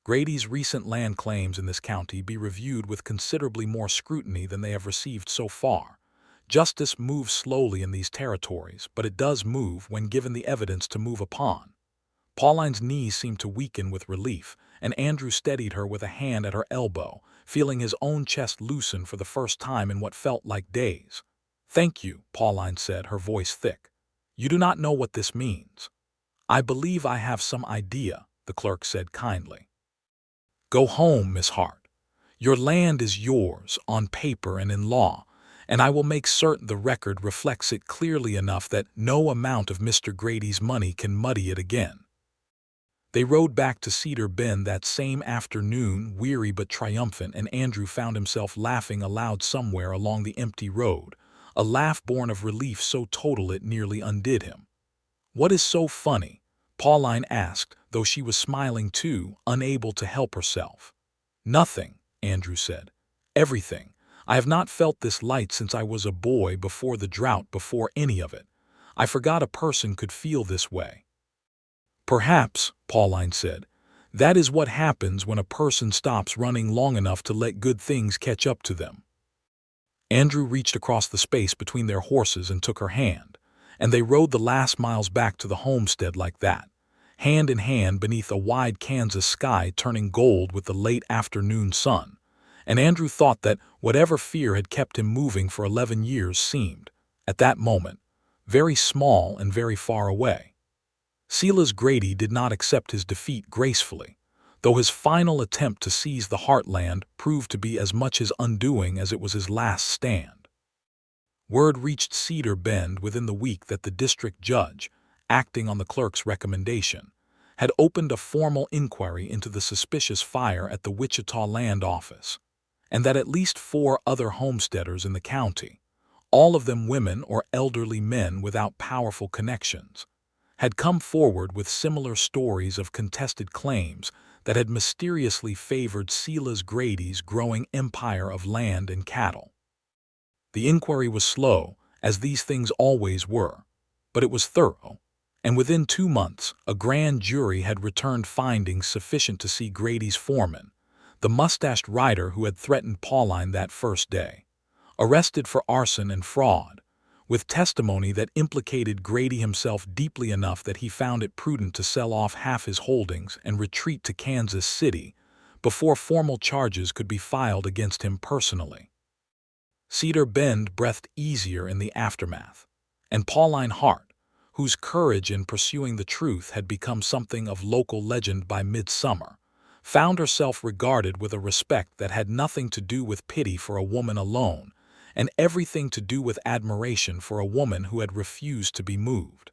Grady's recent land claims in this county be reviewed with considerably more scrutiny than they have received so far. Justice moves slowly in these territories, but it does move when given the evidence to move upon. Pauline's knees seemed to weaken with relief, and Andrew steadied her with a hand at her elbow, feeling his own chest loosen for the first time in what felt like days. Thank you, Pauline said, her voice thick. You do not know what this means. I believe I have some idea, the clerk said kindly. Go home, Miss Hart. Your land is yours, on paper and in law, and I will make certain the record reflects it clearly enough that no amount of Mr. Grady's money can muddy it again. They rode back to Cedar Bend that same afternoon, weary but triumphant, and Andrew found himself laughing aloud somewhere along the empty road, a laugh born of relief so total it nearly undid him. What is so funny? Pauline asked, though she was smiling too, unable to help herself. Nothing, Andrew said. Everything. I have not felt this light since I was a boy, before the drought, before any of it. I forgot a person could feel this way. Perhaps, Pauline said, that is what happens when a person stops running long enough to let good things catch up to them. Andrew reached across the space between their horses and took her hand, and they rode the last miles back to the homestead like that, hand in hand beneath a wide Kansas sky turning gold with the late afternoon sun, and Andrew thought that whatever fear had kept him moving for 11 years seemed, at that moment, very small and very far away. Silas Grady did not accept his defeat gracefully, though his final attempt to seize the heartland proved to be as much his undoing as it was his last stand. Word reached Cedar Bend within the week that the district judge, acting on the clerk's recommendation, had opened a formal inquiry into the suspicious fire at the Wichita Land Office, and that at least 4 other homesteaders in the county, all of them women or elderly men without powerful connections, had come forward with similar stories of contested claims that had mysteriously favored Silas Grady's growing empire of land and cattle. The inquiry was slow, as these things always were, but it was thorough, and within 2 months a grand jury had returned findings sufficient to see Grady's foreman, the mustached rider who had threatened Pauline that first day, arrested for arson and fraud, with testimony that implicated Grady himself deeply enough that he found it prudent to sell off half his holdings and retreat to Kansas City before formal charges could be filed against him personally. Cedar Bend breathed easier in the aftermath, and Pauline Hart, whose courage in pursuing the truth had become something of local legend by midsummer, found herself regarded with a respect that had nothing to do with pity for a woman alone, and everything to do with admiration for a woman who had refused to be moved.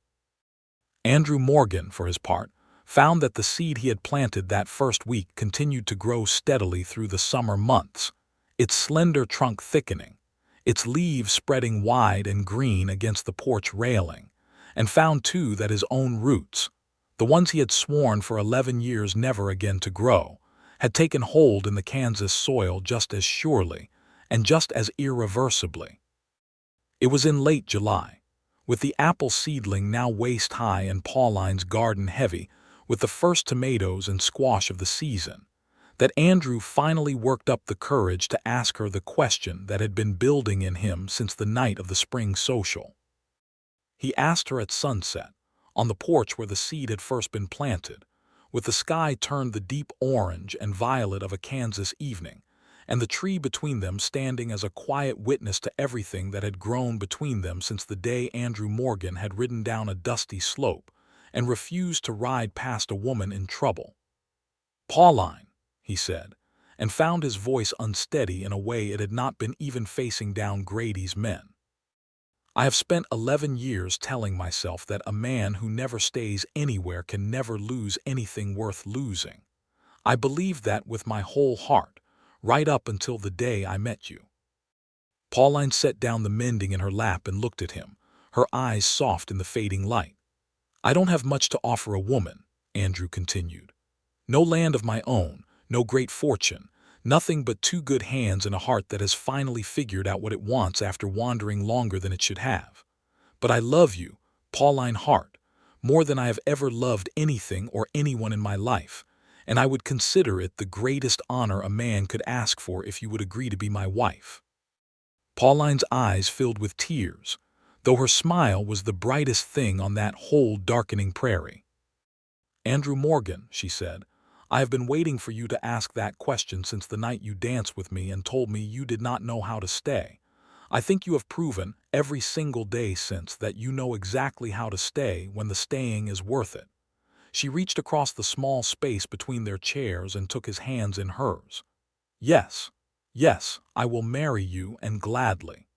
Andrew Morgan, for his part, found that the seed he had planted that first week continued to grow steadily through the summer months, its slender trunk thickening, its leaves spreading wide and green against the porch railing, and found too that his own roots, the ones he had sworn for 11 years never again to grow, had taken hold in the Kansas soil just as surely and just as irreversibly. It was in late July, with the apple seedling now waist-high and Pauline's garden heavy with the first tomatoes and squash of the season, that Andrew finally worked up the courage to ask her the question that had been building in him since the night of the spring social. He asked her at sunset, on the porch where the seed had first been planted, with the sky turned the deep orange and violet of a Kansas evening, and the tree between them standing as a quiet witness to everything that had grown between them since the day Andrew Morgan had ridden down a dusty slope and refused to ride past a woman in trouble. "Pauline," he said, and found his voice unsteady in a way it had not been even facing down Grady's men. "I have spent 11 years telling myself that a man who never stays anywhere can never lose anything worth losing. I believed that with my whole heart, right up until the day I met you." Pauline set down the mending in her lap and looked at him, her eyes soft in the fading light. "I don't have much to offer a woman," Andrew continued. "No land of my own, no great fortune, nothing but 2 good hands and a heart that has finally figured out what it wants after wandering longer than it should have. But I love you, Pauline Hart, more than I have ever loved anything or anyone in my life, and I would consider it the greatest honor a man could ask for if you would agree to be my wife." Pauline's eyes filled with tears, though her smile was the brightest thing on that whole darkening prairie. "Andrew Morgan," she said, "I have been waiting for you to ask that question since the night you danced with me and told me you did not know how to stay. I think you have proven every single day since that you know exactly how to stay when the staying is worth it." She reached across the small space between their chairs and took his hands in hers. "Yes, yes, I will marry you, and gladly."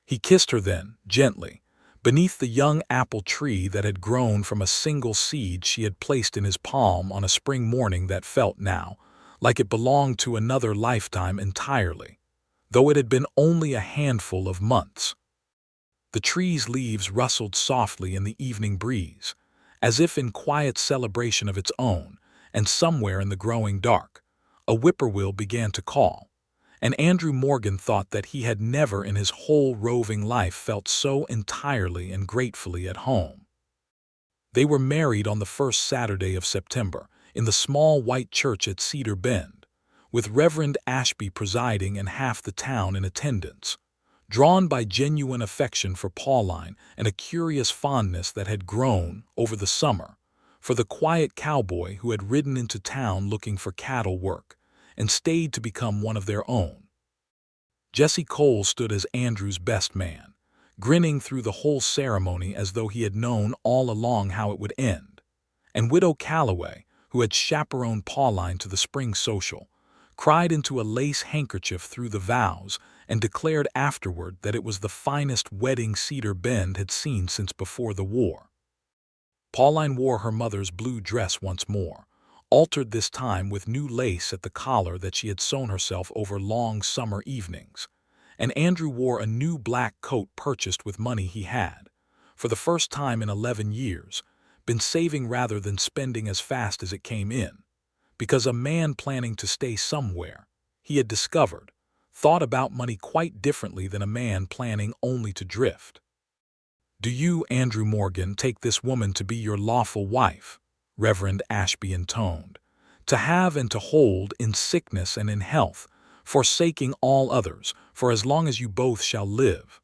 He kissed her then, gently, beneath the young apple tree that had grown from a single seed she had placed in his palm on a spring morning that felt now like it belonged to another lifetime entirely, though it had been only a handful of months. The tree's leaves rustled softly in the evening breeze, as if in quiet celebration of its own, and somewhere in the growing dark, a whippoorwill began to call, and Andrew Morgan thought that he had never in his whole roving life felt so entirely and gratefully at home. They were married on the first Saturday of September, in the small white church at Cedar Bend, with Reverend Ashby presiding and half the town in attendance, drawn by genuine affection for Pauline and a curious fondness that had grown, over the summer, for the quiet cowboy who had ridden into town looking for cattle work, and stayed to become one of their own. Jesse Cole stood as Andrew's best man, grinning through the whole ceremony as though he had known all along how it would end, and Widow Calloway, who had chaperoned Pauline to the spring social, cried into a lace handkerchief through the vows and declared afterward that it was the finest wedding Cedar Bend had seen since before the war. Pauline wore her mother's blue dress once more, altered this time with new lace at the collar that she had sewn herself over long summer evenings, and Andrew wore a new black coat purchased with money he had, for the first time in 11 years, been saving rather than spending as fast as it came in, because a man planning to stay somewhere, he had discovered, thought about money quite differently than a man planning only to drift. "Do you, Andrew Morgan, take this woman to be your lawful wife?" Reverend Ashby intoned, "to have and to hold in sickness and in health, forsaking all others, for as long as you both shall live?"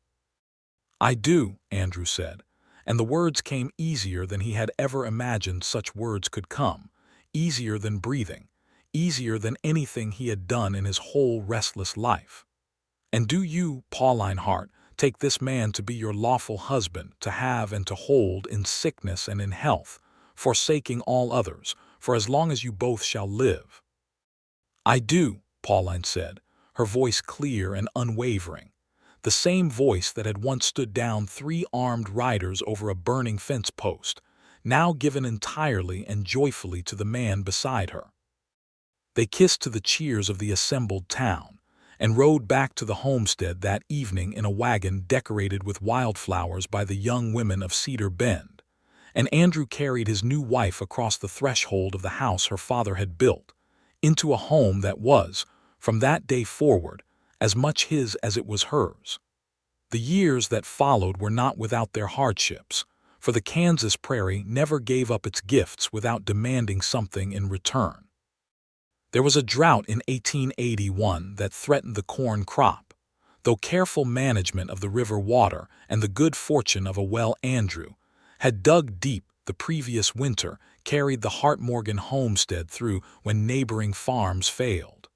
"I do," Andrew said, and the words came easier than he had ever imagined such words could come, easier than breathing, easier than anything he had done in his whole restless life. "And do you, Pauline Hart, take this man to be your lawful husband, to have and to hold in sickness and in health, forsaking all others, for as long as you both shall live?" "I do," Pauline said, her voice clear and unwavering, the same voice that had once stood down 3 armed riders over a burning fence post, now given entirely and joyfully to the man beside her. They kissed to the cheers of the assembled town, and rode back to the homestead that evening in a wagon decorated with wildflowers by the young women of Cedar Bend, and Andrew carried his new wife across the threshold of the house her father had built, into a home that was, from that day forward, as much his as it was hers. The years that followed were not without their hardships, for the Kansas prairie never gave up its gifts without demanding something in return. There was a drought in 1881 that threatened the corn crop, though careful management of the river water and the good fortune of a well Andrew had dug deep the previous winter carried the Hart Morgan homestead through when neighboring farms failed.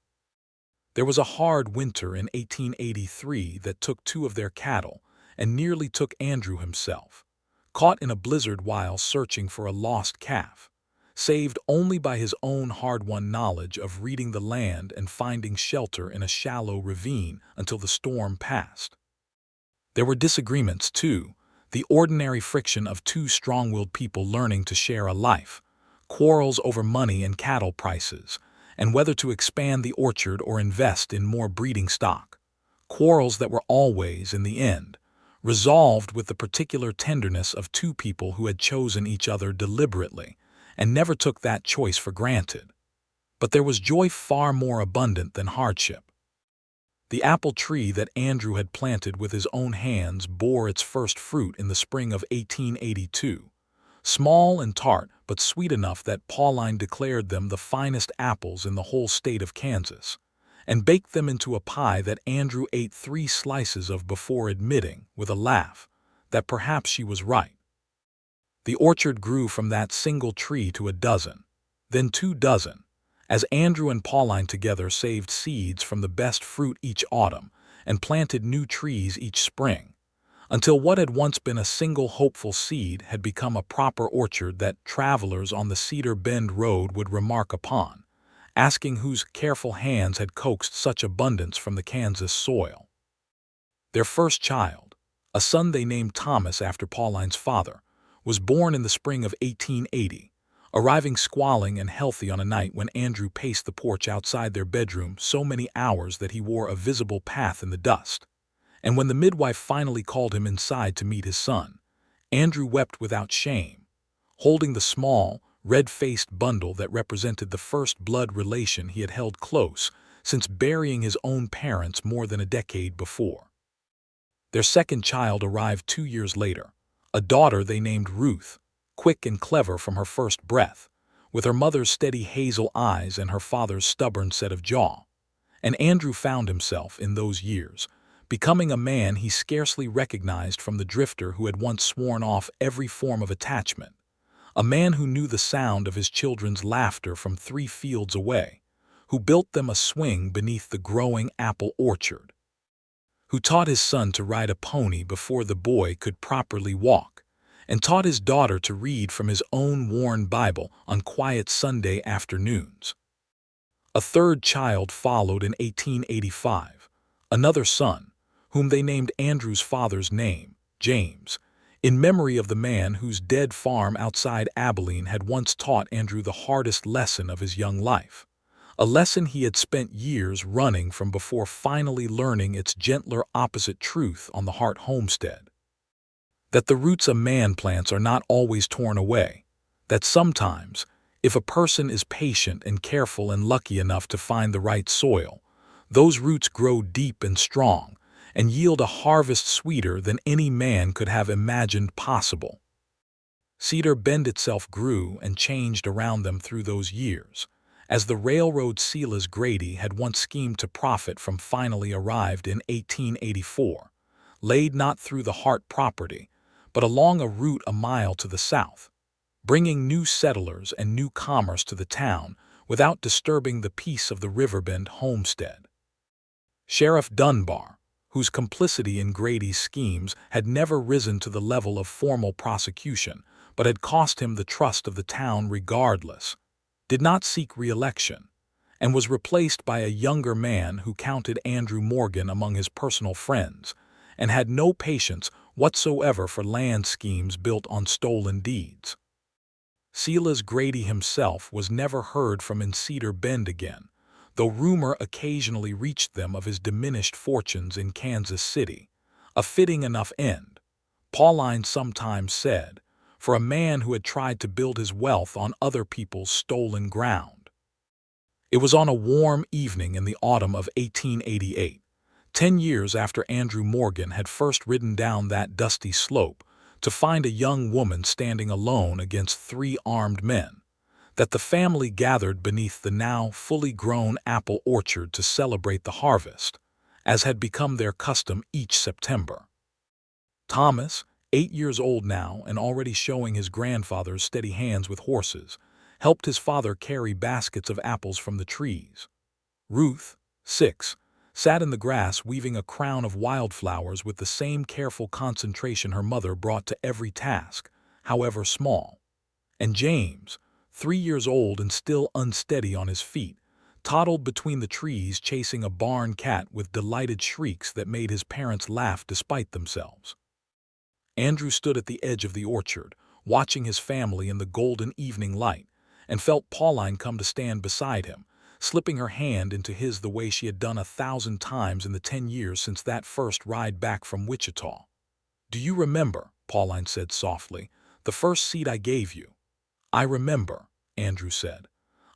There was a hard winter in 1883 that took 2 of their cattle and nearly took Andrew himself, caught in a blizzard while searching for a lost calf, saved only by his own hard-won knowledge of reading the land and finding shelter in a shallow ravine until the storm passed. There were disagreements, too, the ordinary friction of two strong-willed people learning to share a life, quarrels over money and cattle prices, and whether to expand the orchard or invest in more breeding stock. Quarrels that were always, in the end, resolved with the particular tenderness of two people who had chosen each other deliberately and never took that choice for granted. But there was joy far more abundant than hardship. The apple tree that Andrew had planted with his own hands bore its first fruit in the spring of 1882, small and tart but sweet enough that Pauline declared them the finest apples in the whole state of Kansas, and baked them into a pie that Andrew ate 3 slices of before admitting, with a laugh, that perhaps she was right. The orchard grew from that single tree to a dozen, then 2 dozen, as Andrew and Pauline together saved seeds from the best fruit each autumn and planted new trees each spring, until what had once been a single hopeful seed had become a proper orchard that travelers on the Cedar Bend Road would remark upon, asking whose careful hands had coaxed such abundance from the Kansas soil. Their first child, a son they named Thomas after Pauline's father, was born in the spring of 1880, arriving squalling and healthy on a night when Andrew paced the porch outside their bedroom so many hours that he wore a visible path in the dust. And when the midwife finally called him inside to meet his son, Andrew wept without shame, holding the small, red-faced bundle that represented the first blood relation he had held close since burying his own parents more than a decade before. Their second child arrived 2 years later, a daughter they named Ruth, quick and clever from her first breath, with her mother's steady hazel eyes and her father's stubborn set of jaw. And Andrew found himself, in those years, becoming a man he scarcely recognized from the drifter who had once sworn off every form of attachment, a man who knew the sound of his children's laughter from 3 fields away, who built them a swing beneath the growing apple orchard, who taught his son to ride a pony before the boy could properly walk, and taught his daughter to read from his own worn Bible on quiet Sunday afternoons. A third child followed in 1885, another son, whom they named Andrew's father's name, James, in memory of the man whose dead farm outside Abilene had once taught Andrew the hardest lesson of his young life, a lesson he had spent years running from before finally learning its gentler opposite truth on the Hart homestead. That the roots a man plants are not always torn away, that sometimes, if a person is patient and careful and lucky enough to find the right soil, those roots grow deep and strong and yield a harvest sweeter than any man could have imagined possible. Cedar Bend itself grew and changed around them through those years, as the railroad Silas Grady had once schemed to profit from finally arrived in 1884, laid not through the Hart property, but along a route a mile to the south, bringing new settlers and new commerce to the town without disturbing the peace of the Riverbend homestead. Sheriff Dunbar, whose complicity in Grady's schemes had never risen to the level of formal prosecution but had cost him the trust of the town regardless, did not seek re-election, and was replaced by a younger man who counted Andrew Morgan among his personal friends and had no patience whatsoever for land schemes built on stolen deeds. Silas Grady himself was never heard from in Cedar Bend again, though rumor occasionally reached them of his diminished fortunes in Kansas City, a fitting enough end, Pauline sometimes said, for a man who had tried to build his wealth on other people's stolen ground. It was on a warm evening in the autumn of 1888, 10 years after Andrew Morgan had first ridden down that dusty slope to find a young woman standing alone against 3 armed men, that the family gathered beneath the now fully grown apple orchard to celebrate the harvest, as had become their custom each September. Thomas, 8 years old now and already showing his grandfather's steady hands with horses, helped his father carry baskets of apples from the trees. Ruth, 6, sat in the grass weaving a crown of wildflowers with the same careful concentration her mother brought to every task, however small. And James, 3 years old and still unsteady on his feet, toddled between the trees chasing a barn cat with delighted shrieks that made his parents laugh despite themselves. Andrew stood at the edge of the orchard, watching his family in the golden evening light, and felt Pauline come to stand beside him, slipping her hand into his the way she had done 1,000 times in the 10 years since that first ride back from Wichita. "Do you remember," Pauline said softly, "the first seed I gave you?" "I remember," Andrew said.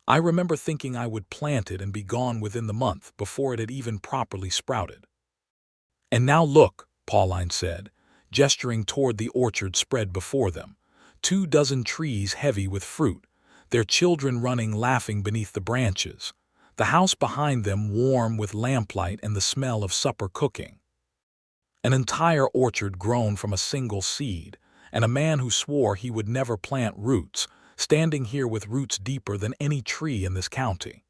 "I remember thinking I would plant it and be gone within the month before it had even properly sprouted." "And now look," Pauline said, gesturing toward the orchard spread before them, 24 trees heavy with fruit, their children running laughing beneath the branches, the house behind them warm with lamplight and the smell of supper cooking. An entire orchard grown from a single seed, and a man who swore he would never plant roots, standing here with roots deeper than any tree in this county.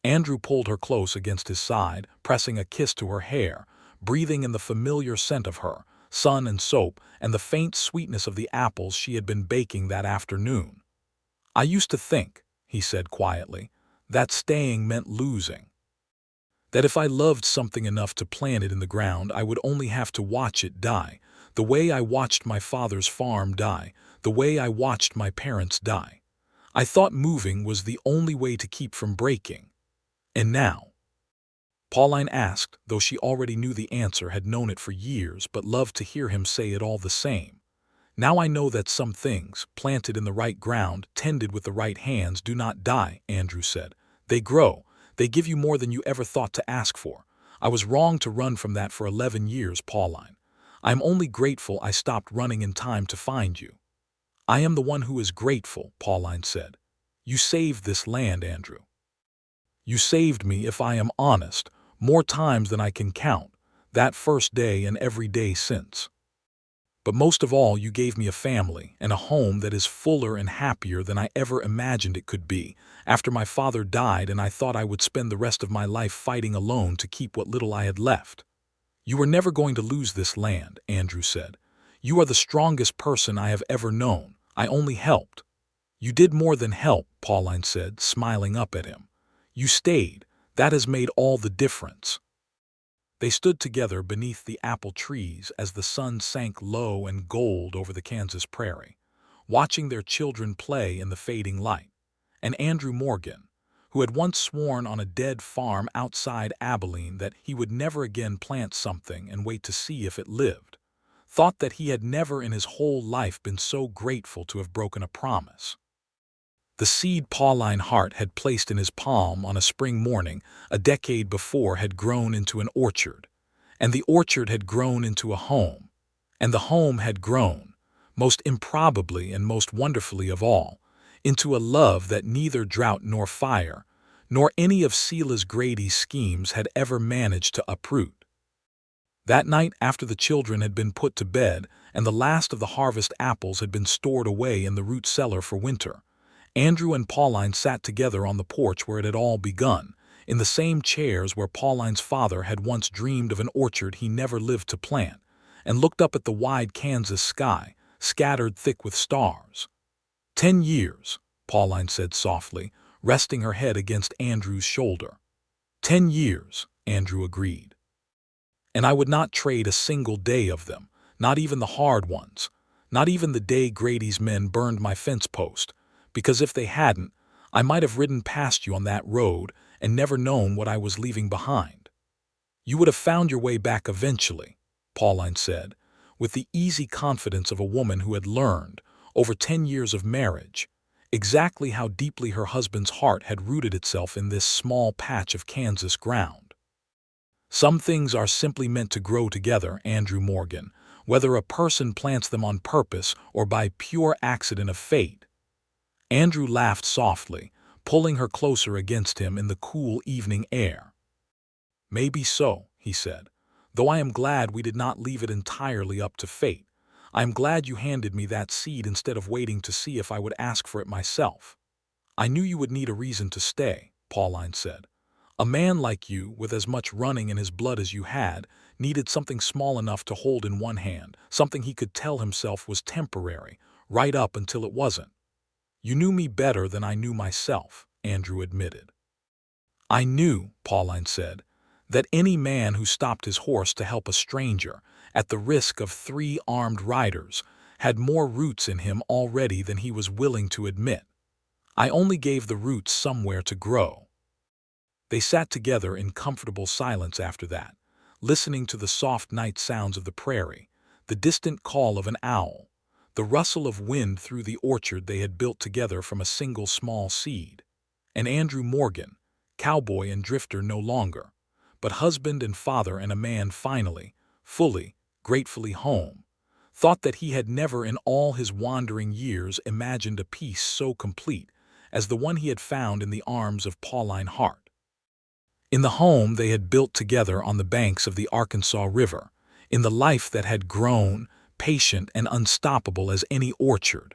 Andrew pulled her close against his side, pressing a kiss to her hair, breathing in the familiar scent of her, sun and soap, and the faint sweetness of the apples she had been baking that afternoon. "I used to think," he said quietly, "that staying meant losing. That if I loved something enough to plant it in the ground, I would only have to watch it die, the way I watched my father's farm die, the way I watched my parents die. I thought moving was the only way to keep from breaking. And now?" Pauline asked, though she already knew the answer, had known it for years, but loved to hear him say it all the same. "Now I know that some things, planted in the right ground, tended with the right hands, do not die," Andrew said. "They grow. They give you more than you ever thought to ask for. I was wrong to run from that for 11 years, Pauline. I am only grateful I stopped running in time to find you." "I am the one who is grateful," Pauline said. "You saved this land, Andrew. You saved me, if I am honest, more times than I can count, that first day and every day since. But most of all, you gave me a family and a home that is fuller and happier than I ever imagined it could be, after my father died and I thought I would spend the rest of my life fighting alone to keep what little I had left." "You were never going to lose this land," Andrew said. "You are the strongest person I have ever known. I only helped." "You did more than help," Pauline said, smiling up at him. "You stayed. That has made all the difference." They stood together beneath the apple trees as the sun sank low and gold over the Kansas prairie, watching their children play in the fading light. And Andrew Morgan, who had once sworn on a dead farm outside Abilene that he would never again plant something and wait to see if it lived, thought that he had never in his whole life been so grateful to have broken a promise. The seed Pauline Hart had placed in his palm on a spring morning a decade before had grown into an orchard, and the orchard had grown into a home, and the home had grown, most improbably and most wonderfully of all, into a love that neither drought nor fire, nor any of Silas Grady's schemes had ever managed to uproot. That night, after the children had been put to bed and the last of the harvest apples had been stored away in the root cellar for winter, Andrew and Pauline sat together on the porch where it had all begun, in the same chairs where Pauline's father had once dreamed of an orchard he never lived to plant, and looked up at the wide Kansas sky, scattered thick with stars. 10 years, Pauline said softly, resting her head against Andrew's shoulder. 10 years, Andrew agreed. "And I would not trade a single day of them, not even the hard ones, not even the day Grady's men burned my fence post, because if they hadn't, I might have ridden past you on that road and never known what I was leaving behind. You would have found your way back eventually," Pauline said, with the easy confidence of a woman who had learned, over 10 years of marriage, exactly how deeply her husband's heart had rooted itself in this small patch of Kansas ground. "Some things are simply meant to grow together, Andrew Morgan, whether a person plants them on purpose or by pure accident of fate." Andrew laughed softly, pulling her closer against him in the cool evening air. "Maybe so," he said, "though I am glad we did not leave it entirely up to fate. I am glad you handed me that seed instead of waiting to see if I would ask for it myself." "I knew you would need a reason to stay," Pauline said. A man like you, with as much running in his blood as you had, needed something small enough to hold in one hand, something he could tell himself was temporary, right up until it wasn't. You knew me better than I knew myself, Andrew admitted. I knew, Pauline said, that any man who stopped his horse to help a stranger, at the risk of 3 armed riders, had more roots in him already than he was willing to admit. I only gave the roots somewhere to grow. They sat together in comfortable silence after that, listening to the soft night sounds of the prairie, the distant call of an owl, the rustle of wind through the orchard they had built together from a single small seed. And Andrew Morgan, cowboy and drifter no longer, but husband and father and a man finally, fully, gratefully home, thought that he had never in all his wandering years imagined a peace so complete as the one he had found in the arms of Pauline Hart. In the home they had built together on the banks of the Arkansas River, in the life that had grown, patient and unstoppable as any orchard,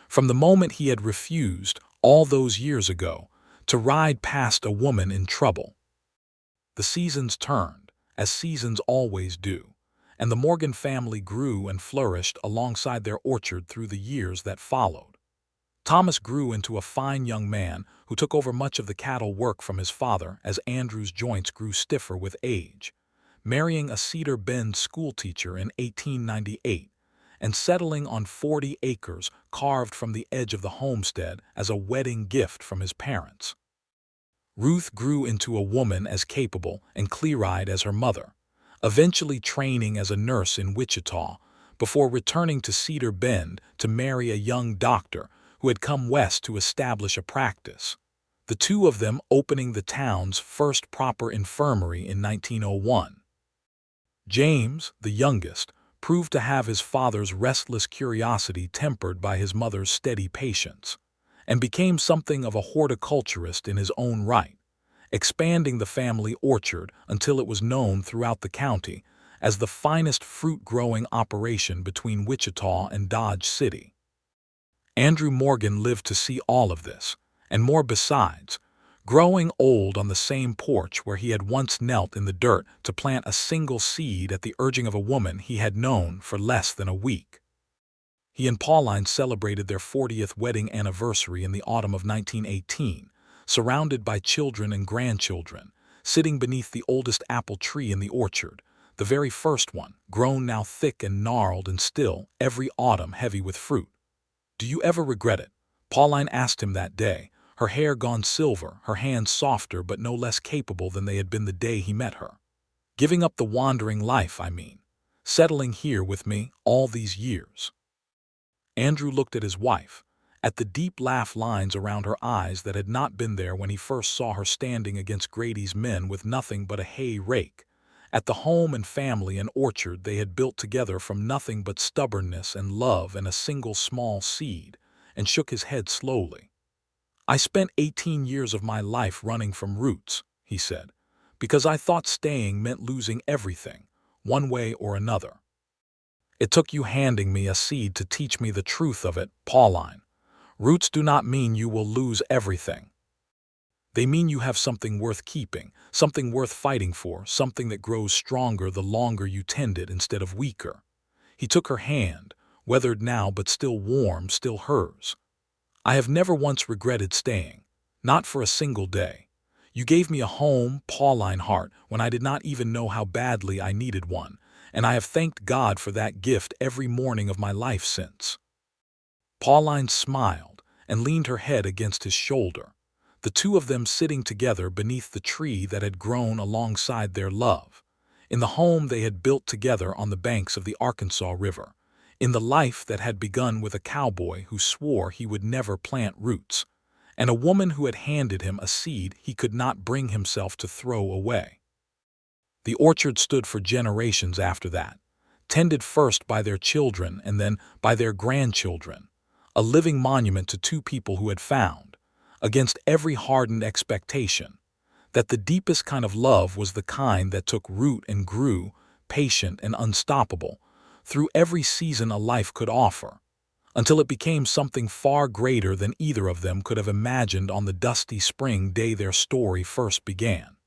from the moment he had refused, all those years ago, to ride past a woman in trouble. The seasons turned, as seasons always do, and the Morgan family grew and flourished alongside their orchard through the years that followed. Thomas grew into a fine young man who took over much of the cattle work from his father as Andrew's joints grew stiffer with age, marrying a Cedar Bend schoolteacher in 1898 and settling on 40 acres carved from the edge of the homestead as a wedding gift from his parents. Ruth grew into a woman as capable and clear-eyed as her mother, eventually training as a nurse in Wichita before returning to Cedar Bend to marry a young doctor who had come west to establish a practice, the two of them opening the town's first proper infirmary in 1901. James, the youngest, proved to have his father's restless curiosity tempered by his mother's steady patience, and became something of a horticulturist in his own right, expanding the family orchard until it was known throughout the county as the finest fruit-growing operation between Wichita and Dodge City. Andrew Morgan lived to see all of this, and more besides, growing old on the same porch where he had once knelt in the dirt to plant a single seed at the urging of a woman he had known for less than a week. He and Pauline celebrated their 40th wedding anniversary in the autumn of 1918, surrounded by children and grandchildren, sitting beneath the oldest apple tree in the orchard, the very first one, grown now thick and gnarled and still, every autumn heavy with fruit. "Do you ever regret it?" Pauline asked him that day, her hair gone silver, her hands softer but no less capable than they had been the day he met her. "Giving up the wandering life, I mean. Settling here with me all these years." Andrew looked at his wife, at the deep laugh lines around her eyes that had not been there when he first saw her standing against Grady's men with nothing but a hay rake, at the home and family and orchard they had built together from nothing but stubbornness and love and a single small seed, and shook his head slowly. "I spent 18 years of my life running from roots," he said, "because I thought staying meant losing everything, one way or another. It took you handing me a seed to teach me the truth of it, Pauline. Roots do not mean you will lose everything. They mean you have something worth keeping, something worth fighting for, something that grows stronger the longer you tend it instead of weaker." He took her hand, weathered now but still warm, still hers. "I have never once regretted staying, not for a single day. You gave me a home, Pauline Hart, when I did not even know how badly I needed one, and I have thanked God for that gift every morning of my life since." Pauline smiled and leaned her head against his shoulder, the two of them sitting together beneath the tree that had grown alongside their love, in the home they had built together on the banks of the Arkansas River, in the life that had begun with a cowboy who swore he would never plant roots, and a woman who had handed him a seed he could not bring himself to throw away. The orchard stood for generations after that, tended first by their children and then by their grandchildren, a living monument to two people who had found, against every hardened expectation, that the deepest kind of love was the kind that took root and grew, patient and unstoppable, through every season a life could offer, until it became something far greater than either of them could have imagined on the dusty spring day their story first began.